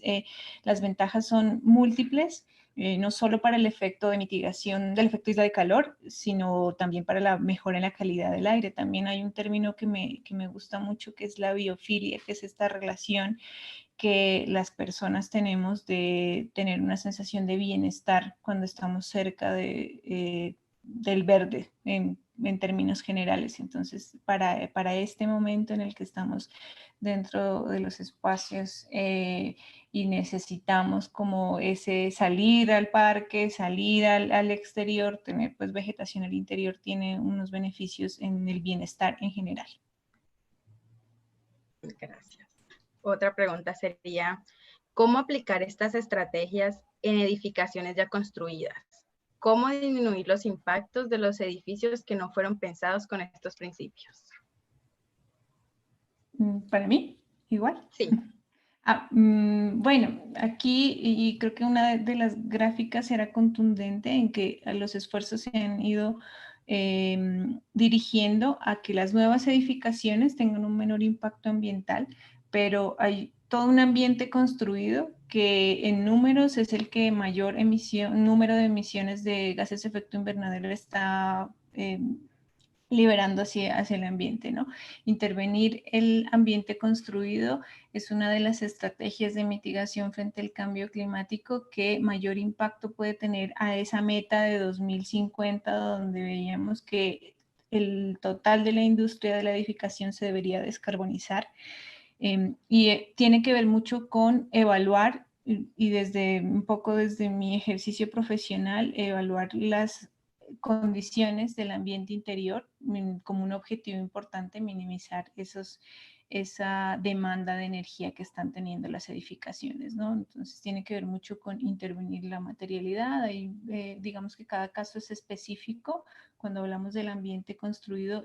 las ventajas son múltiples. No solo para el efecto de mitigación del efecto isla de calor, sino también para la mejora en la calidad del aire. También hay un término que me gusta mucho, que es la biofilia, que es esta relación que las personas tenemos de tener una sensación de bienestar cuando estamos cerca del verde en términos generales. Entonces, para este momento en el que estamos dentro de los espacios y necesitamos como ese salir al parque, salir al exterior, tener pues vegetación al interior tiene unos beneficios en el bienestar en general. Gracias. Otra pregunta sería, ¿cómo aplicar estas estrategias en edificaciones ya construidas? ¿Cómo disminuir los impactos de los edificios que no fueron pensados con estos principios? Para mí, igual. Sí. Bueno, aquí y creo que una de las gráficas era contundente en que los esfuerzos se han ido dirigiendo a que las nuevas edificaciones tengan un menor impacto ambiental, pero hay todo un ambiente construido que en números es el que mayor número de emisiones de gases de efecto invernadero está liberando hacia el ambiente, ¿no? Intervenir el ambiente construido es una de las estrategias de mitigación frente al cambio climático que mayor impacto puede tener a esa meta de 2050, donde veíamos que el total de la industria de la edificación se debería descarbonizar. Tiene que ver mucho con evaluar y desde un poco desde mi ejercicio profesional, evaluar las condiciones del ambiente interior como un objetivo importante, minimizar esa demanda de energía que están teniendo las edificaciones, ¿no? Entonces tiene que ver mucho con intervenir la materialidad y digamos que cada caso es específico. Cuando hablamos del ambiente construido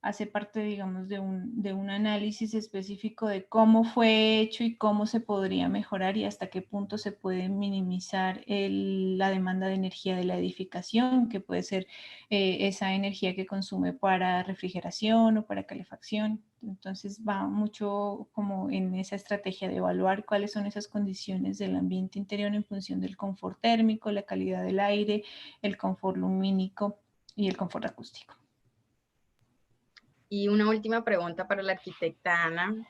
hace parte, digamos, de un análisis específico de cómo fue hecho y cómo se podría mejorar y hasta qué punto se puede minimizar la demanda de energía de la edificación, que puede ser esa energía que consume para refrigeración o para calefacción. Entonces va mucho como en esa estrategia de evaluar cuáles son esas condiciones del ambiente interior en función del confort térmico, la calidad del aire, el confort lumínico y el confort acústico. Y una última pregunta para la arquitecta Ana.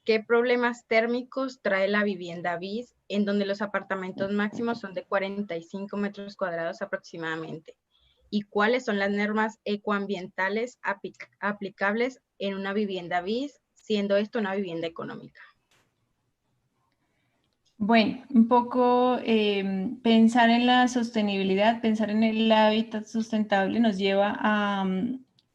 ¿Qué problemas térmicos trae la vivienda BIS en donde los apartamentos máximos son de 45 metros cuadrados aproximadamente? ¿Y cuáles son las normas ecoambientales aplicables en una vivienda BIS, siendo esto una vivienda económica? Bueno, un poco pensar en la sostenibilidad, pensar en el hábitat sustentable nos lleva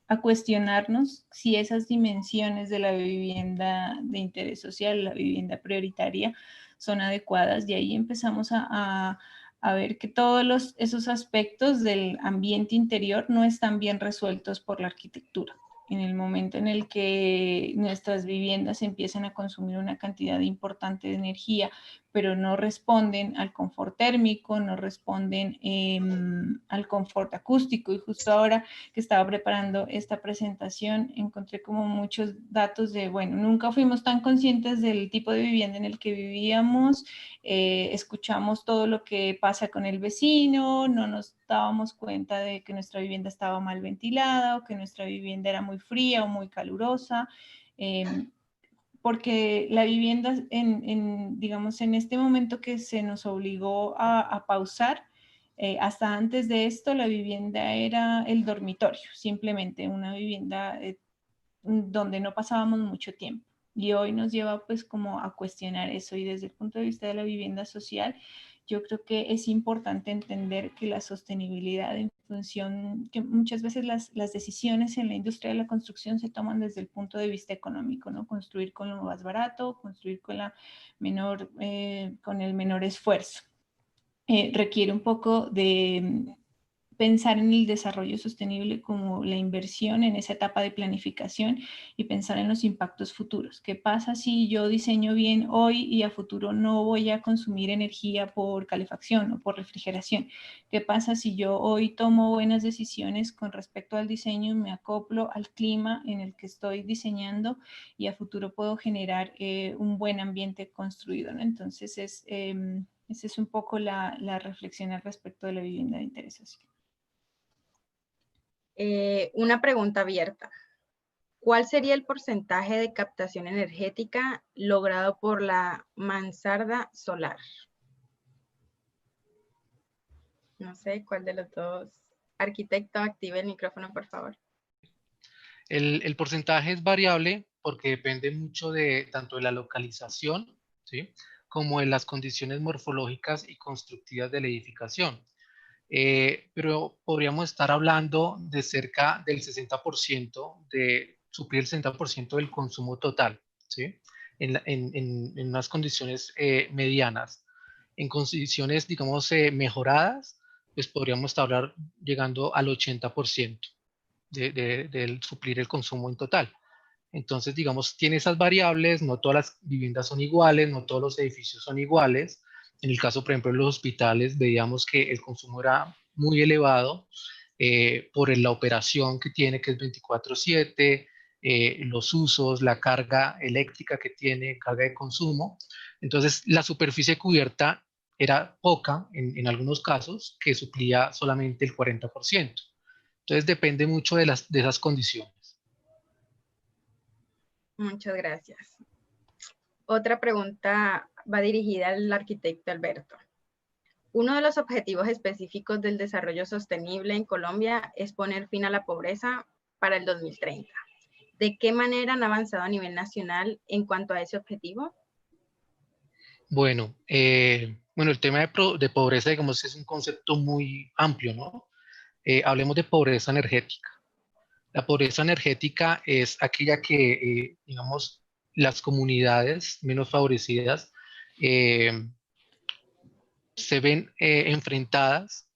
a cuestionarnos si esas dimensiones de la vivienda de interés social, la vivienda prioritaria, son adecuadas. Y ahí empezamos a ver que todos esos aspectos del ambiente interior no están bien resueltos por la arquitectura. En el momento en el que nuestras viviendas empiezan a consumir una cantidad importante de energía, pero no responden al confort térmico, no responden al confort acústico. Y justo ahora que estaba preparando esta presentación, encontré como muchos datos de, bueno, nunca fuimos tan conscientes del tipo de vivienda en el que vivíamos, escuchamos todo lo que pasa con el vecino, no nos dábamos cuenta de que nuestra vivienda estaba mal ventilada o que nuestra vivienda era muy fría o muy calurosa. Porque la vivienda, digamos, en este momento que se nos obligó a pausar, hasta antes de esto la vivienda era el dormitorio, simplemente una vivienda donde no pasábamos mucho tiempo. Y hoy nos lleva pues como a cuestionar eso y desde el punto de vista de la vivienda social, yo creo que es importante entender que la sostenibilidad en función, que muchas veces las decisiones en la industria de la construcción se toman desde el punto de vista económico, ¿no? Construir con lo más barato, construir con con el menor esfuerzo. Requiere un poco de pensar en el desarrollo sostenible como la inversión en esa etapa de planificación y pensar en los impactos futuros. ¿Qué pasa si yo diseño bien hoy y a futuro no voy a consumir energía por calefacción o por refrigeración? ¿Qué pasa si yo hoy tomo buenas decisiones con respecto al diseño y me acoplo al clima en el que estoy diseñando y a futuro puedo generar un buen ambiente construido, ¿no? Entonces, esa es un poco la reflexión al respecto de la vivienda de interés social. Una pregunta abierta. ¿Cuál sería el porcentaje de captación energética logrado por la mansarda solar? No sé cuál de los dos. Arquitecto, active el micrófono, por favor. El porcentaje es variable porque depende mucho de tanto de la localización, ¿sí?, como de las condiciones morfológicas y constructivas de la edificación. Pero podríamos estar hablando de cerca del 60%, de suplir el 60% del consumo total, ¿sí?, en unas condiciones medianas. En condiciones, digamos, mejoradas, pues podríamos estar llegando al 80% del suplir el consumo en total. Entonces, digamos, tiene esas variables, no todas las viviendas son iguales, no todos los edificios son iguales. En el caso, por ejemplo, de los hospitales, veíamos que el consumo era muy elevado por la operación que tiene, que es 24/7, los usos, la carga eléctrica que tiene, carga de consumo. Entonces, la superficie cubierta era poca en algunos casos, que suplía solamente el 40%. Entonces, depende mucho de esas condiciones. Muchas gracias. Otra pregunta va dirigida al arquitecto Alberto. Uno de los objetivos específicos del desarrollo sostenible en Colombia es poner fin a la pobreza para el 2030. ¿De qué manera han avanzado a nivel nacional en cuanto a ese objetivo? Bueno, el tema de pobreza, digamos, es un concepto muy amplio, ¿no? Hablemos de pobreza energética. La pobreza energética es aquella que, digamos, las comunidades menos favorecidas se ven enfrentadas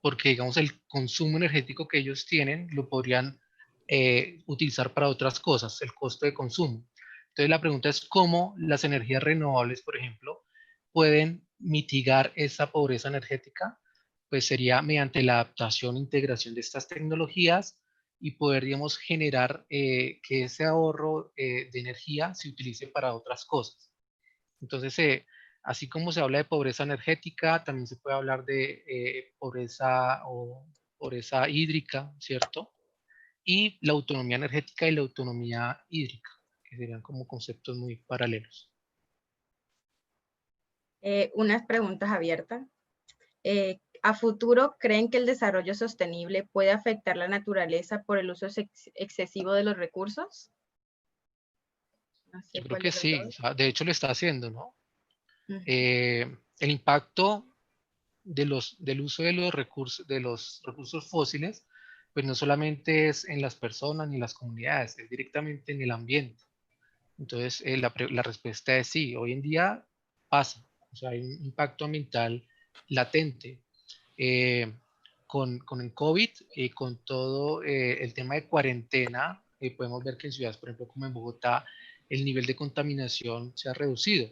porque, digamos, el consumo energético que ellos tienen lo podrían utilizar para otras cosas, el costo de consumo. Entonces, la pregunta es cómo las energías renovables, por ejemplo, pueden mitigar esa pobreza energética. Pues sería mediante la adaptación e integración de estas tecnologías y poder, digamos, generar que ese ahorro de energía se utilice para otras cosas. Entonces, así como se habla de pobreza energética, también se puede hablar de pobreza hídrica, ¿cierto? Y la autonomía energética y la autonomía hídrica, que serían como conceptos muy paralelos. Unas preguntas abiertas. ¿A futuro creen que el desarrollo sostenible puede afectar la naturaleza por el uso excesivo de los recursos? No sé Yo creo cuál que de los sí, o dos. sea, de hecho lo está haciendo, ¿no? Ujú. El impacto del uso de los recursos fósiles, pues no solamente es en las personas ni en las comunidades, es directamente en el ambiente. Entonces, la respuesta es sí, hoy en día pasa, o sea, hay un impacto ambiental latente. Eh, con el COVID y con todo el tema de cuarentena, podemos ver que en ciudades, por ejemplo, como en Bogotá, el nivel de contaminación se ha reducido.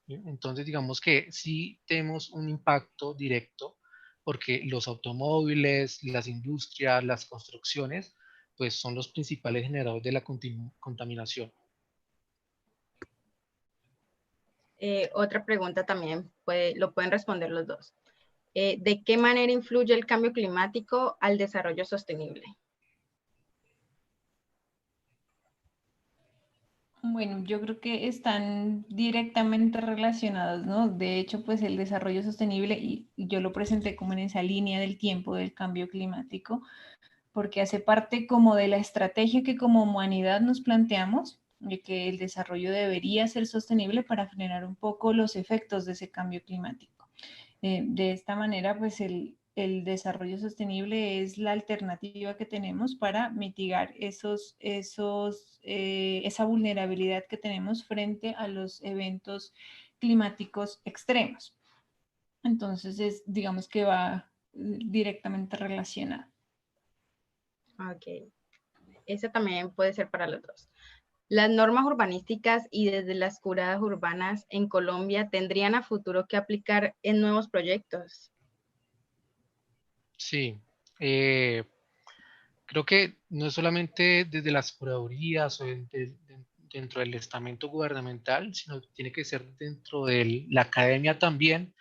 ¿Sí? Entonces, digamos que sí tenemos un impacto directo porque los automóviles, las industrias, las construcciones, pues son los principales generadores de la contaminación. Otra pregunta también, lo pueden responder los dos. ¿De qué manera influye el cambio climático al desarrollo sostenible? Bueno, yo creo que están directamente relacionados, ¿no? De hecho, pues el desarrollo sostenible, y yo lo presenté como en esa línea del tiempo del cambio climático, porque hace parte como de la estrategia que como humanidad nos planteamos, de que el desarrollo debería ser sostenible para frenar un poco los efectos de ese cambio climático. De esta manera, pues el desarrollo sostenible es la alternativa que tenemos para mitigar esa vulnerabilidad que tenemos frente a los eventos climáticos extremos. Entonces, digamos que va directamente relacionado. Ok, eso también puede ser para los dos. Las normas urbanísticas y desde las curadas urbanas en Colombia tendrían a futuro que aplicar en nuevos proyectos. Sí, creo que no es solamente desde las curadurías o dentro del estamento gubernamental, sino que tiene que ser dentro de la academia también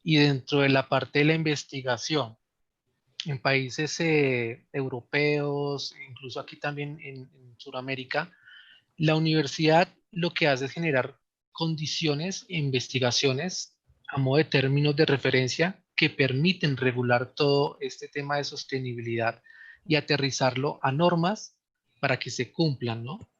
y dentro de la parte de la investigación. En países europeos, incluso aquí también en Sudamérica, la universidad lo que hace es generar condiciones e investigaciones a modo de términos de referencia que permiten regular todo este tema de sostenibilidad y aterrizarlo a normas para que se cumplan, ¿no?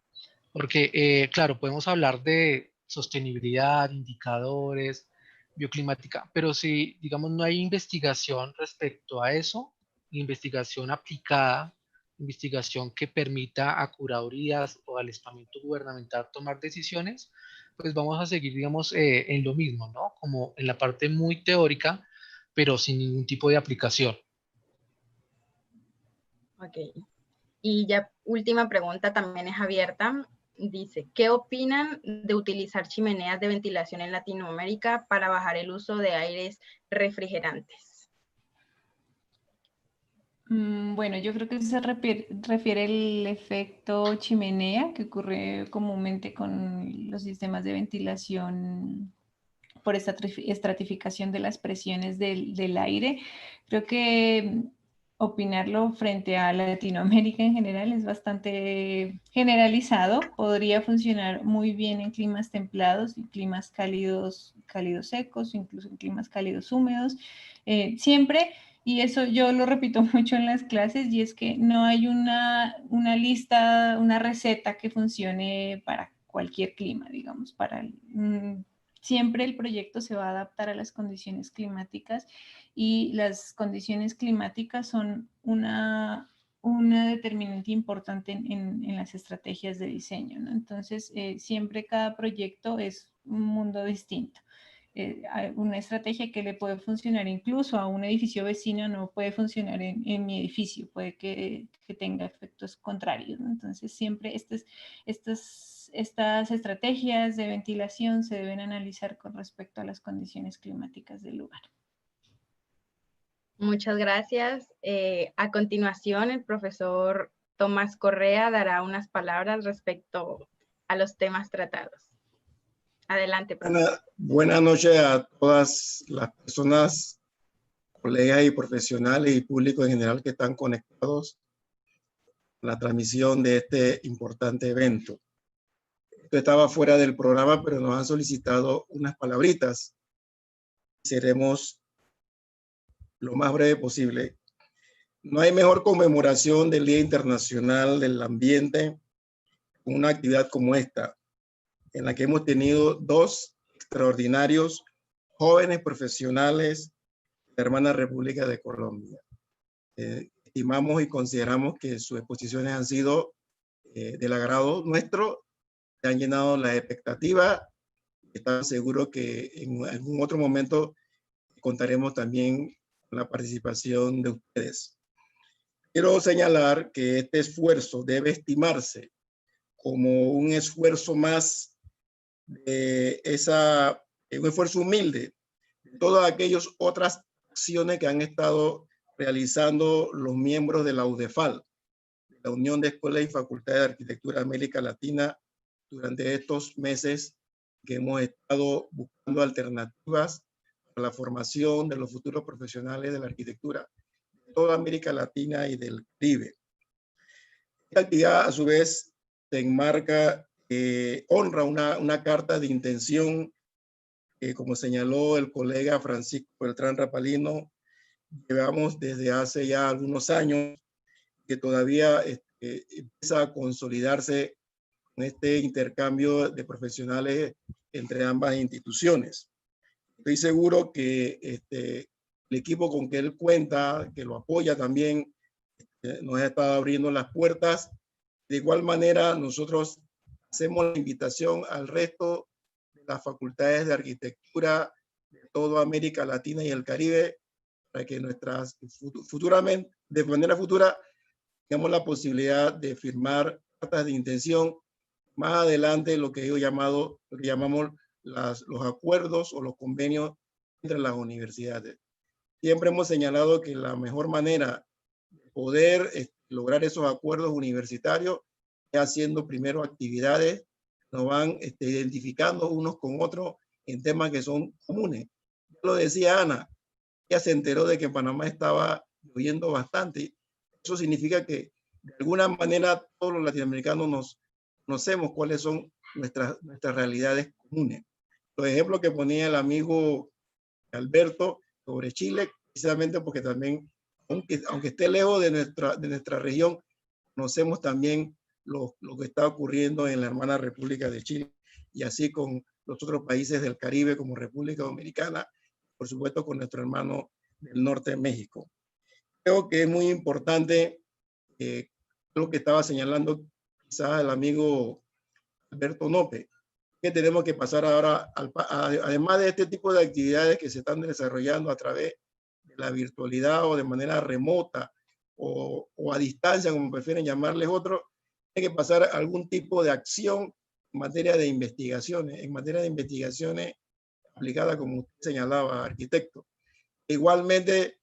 Porque, claro, podemos hablar de sostenibilidad, indicadores, bioclimática, pero si, digamos, no hay investigación respecto a eso, investigación aplicada, investigación que permita a curadurías o al estamento gubernamental tomar decisiones, pues vamos a seguir, digamos, en lo mismo, ¿no? Como en la parte muy teórica, pero sin ningún tipo de aplicación. Ok. Y ya última pregunta, también es abierta. Dice, ¿qué opinan de utilizar chimeneas de ventilación en Latinoamérica para bajar el uso de aires refrigerantes? Bueno, yo creo que se refiere al efecto chimenea que ocurre comúnmente con los sistemas de ventilación por esta estratificación de las presiones del aire. Creo que opinarlo frente a Latinoamérica en general es bastante generalizado. Podría funcionar muy bien en climas templados y climas cálidos secos, incluso en climas cálidos húmedos. Siempre, y eso yo lo repito mucho en las clases, y es que no hay una lista, una receta que funcione para cualquier clima, digamos, siempre el proyecto se va a adaptar a las condiciones climáticas y las condiciones climáticas son una determinante importante en las estrategias de diseño, ¿no? Entonces, siempre cada proyecto es un mundo distinto. Una estrategia que le puede funcionar incluso a un edificio vecino no puede funcionar en mi edificio, puede que tenga efectos contrarios, ¿no? Entonces, siempre estas estrategias de ventilación se deben analizar con respecto a las condiciones climáticas del lugar. Muchas gracias. A continuación, el profesor Tomás Correa dará unas palabras respecto a los temas tratados. Adelante, profesor. Buenas noches a todas las personas, colegas y profesionales y público en general que están conectados a la transmisión de este importante evento. Esto estaba fuera del programa, pero nos han solicitado unas palabritas. Seremos lo más breve posible. No hay mejor conmemoración del Día Internacional del Ambiente con una actividad como esta, en la que hemos tenido dos extraordinarios jóvenes profesionales de la hermana República de Colombia. Estimamos y consideramos que sus exposiciones han sido del agrado nuestro, se han llenado las expectativas. Estamos seguros que en algún otro momento contaremos también con la participación de ustedes. Quiero señalar que este esfuerzo debe estimarse como un esfuerzo más de un esfuerzo humilde de todas aquellas otras acciones que han estado realizando los miembros de la UDEFAL, de la Unión de Escuelas y Facultades de Arquitectura de América Latina, durante estos meses que hemos estado buscando alternativas para la formación de los futuros profesionales de la arquitectura de toda América Latina y del Caribe. Esta actividad, a su vez, se enmarca, honra una carta de intención que, como señaló el colega Francisco Beltrán Rapalino, llevamos desde hace ya algunos años, que todavía empieza a consolidarse en este intercambio de profesionales entre ambas instituciones. Estoy seguro que el equipo con que él cuenta, que lo apoya también, nos ha estado abriendo las puertas. De igual manera, nosotros hacemos la invitación al resto de las facultades de arquitectura de toda América Latina y el Caribe para que futuramente, de manera futura, tengamos la posibilidad de firmar cartas de intención. Más adelante, lo que llamamos los acuerdos o los convenios entre las universidades. Siempre hemos señalado que la mejor manera de poder lograr esos acuerdos universitarios es haciendo primero actividades que nos van identificando unos con otros en temas que son comunes. Ya lo decía Ana, ella se enteró de que en Panamá estaba lloviendo bastante. Eso significa que de alguna manera todos los latinoamericanos nos conocemos cuáles son nuestras realidades comunes. Los ejemplos que ponía el amigo Alberto sobre Chile, precisamente porque también, aunque esté lejos de nuestra región, conocemos también lo que está ocurriendo en la hermana República de Chile, y así con los otros países del Caribe como República Dominicana, por supuesto con nuestro hermano del norte de México. Creo que es muy importante lo que estaba señalando quizás el amigo Alberto Nope, que tenemos que pasar ahora, además de este tipo de actividades que se están desarrollando a través de la virtualidad o de manera remota o a distancia, como prefieren llamarles otros, hay que pasar algún tipo de acción en materia de investigaciones, aplicada, como usted señalaba, arquitecto. Igualmente,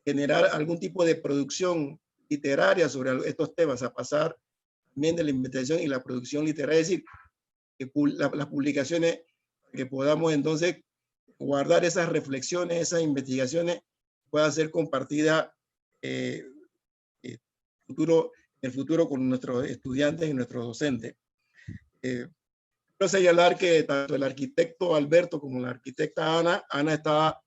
generar algún tipo de producción literaria sobre estos temas, a pasar también de la investigación y la producción literaria, es decir, que las publicaciones, que podamos entonces guardar esas reflexiones, esas investigaciones, puedan ser compartidas en el futuro con nuestros estudiantes y nuestros docentes. Quiero señalar que tanto el arquitecto Alberto como la arquitecta Ana estaba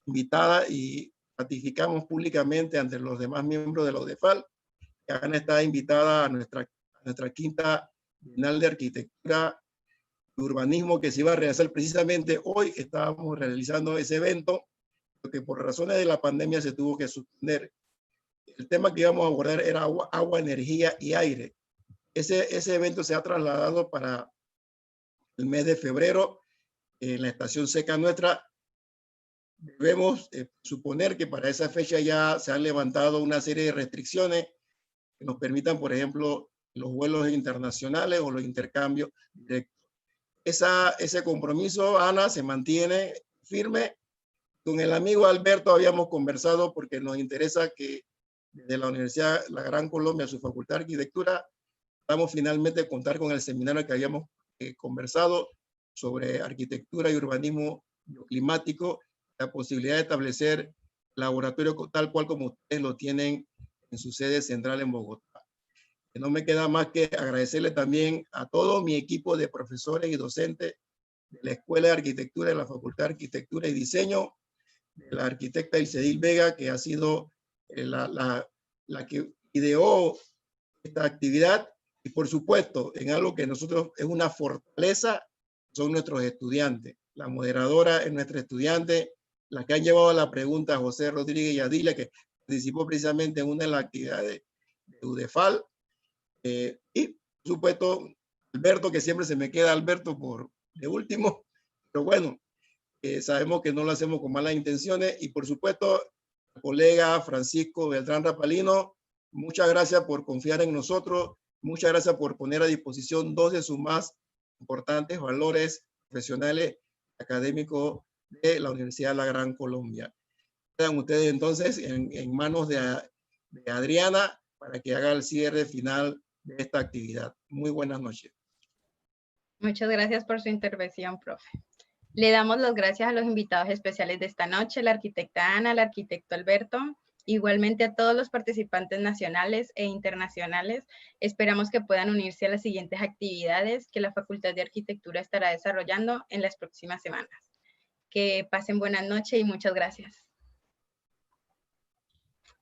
invitada y ratificamos públicamente ante los demás miembros de la UDEFAL que Ana está invitada a nuestra quinta Bienal de Arquitectura y Urbanismo que se iba a realizar precisamente hoy. Estábamos realizando ese evento, porque por razones de la pandemia se tuvo que suspender. El tema que íbamos a abordar era agua, energía y aire. Ese evento se ha trasladado para el mes de febrero en la estación seca nuestra. Debemos suponer que para esa fecha ya se han levantado una serie de restricciones que nos permitan, por ejemplo, los vuelos internacionales o los intercambios directos. Ese compromiso, Ana, se mantiene firme. Con el amigo Alberto habíamos conversado porque nos interesa que desde la Universidad La Gran Colombia, su Facultad de Arquitectura, vamos finalmente a contar con el seminario que habíamos conversado sobre arquitectura y urbanismo bioclimático, la posibilidad de establecer laboratorio tal cual como ustedes lo tienen en su sede central en Bogotá. No me queda más que agradecerle también a todo mi equipo de profesores y docentes de la Escuela de Arquitectura de la Facultad de Arquitectura y Diseño, de la arquitecta Ilsedil Vega, que ha sido la que ideó esta actividad, y por supuesto, en algo que nosotros es una fortaleza, son nuestros estudiantes. La moderadora es nuestra estudiante, la que han llevado la pregunta, José Rodríguez Yadila, que participó precisamente en una de las actividades de UDEFAL, y por supuesto Alberto, que siempre se me queda Alberto por de último, pero bueno, sabemos que no lo hacemos con malas intenciones. Y por supuesto el colega Francisco Beltrán Rapalino, muchas gracias por confiar en nosotros, muchas gracias por poner a disposición dos de sus más importantes valores profesionales académicos de la Universidad de la Gran Colombia. Quedan ustedes entonces en manos de Adriana para que haga el cierre final de esta actividad. Muy buenas noches. Muchas gracias por su intervención, profe. Le damos las gracias a los invitados especiales de esta noche, la arquitecta Ana, el arquitecto Alberto, igualmente a todos los participantes nacionales e internacionales. Esperamos que puedan unirse a las siguientes actividades que la Facultad de Arquitectura estará desarrollando en las próximas semanas. Que pasen buenas noches y muchas gracias.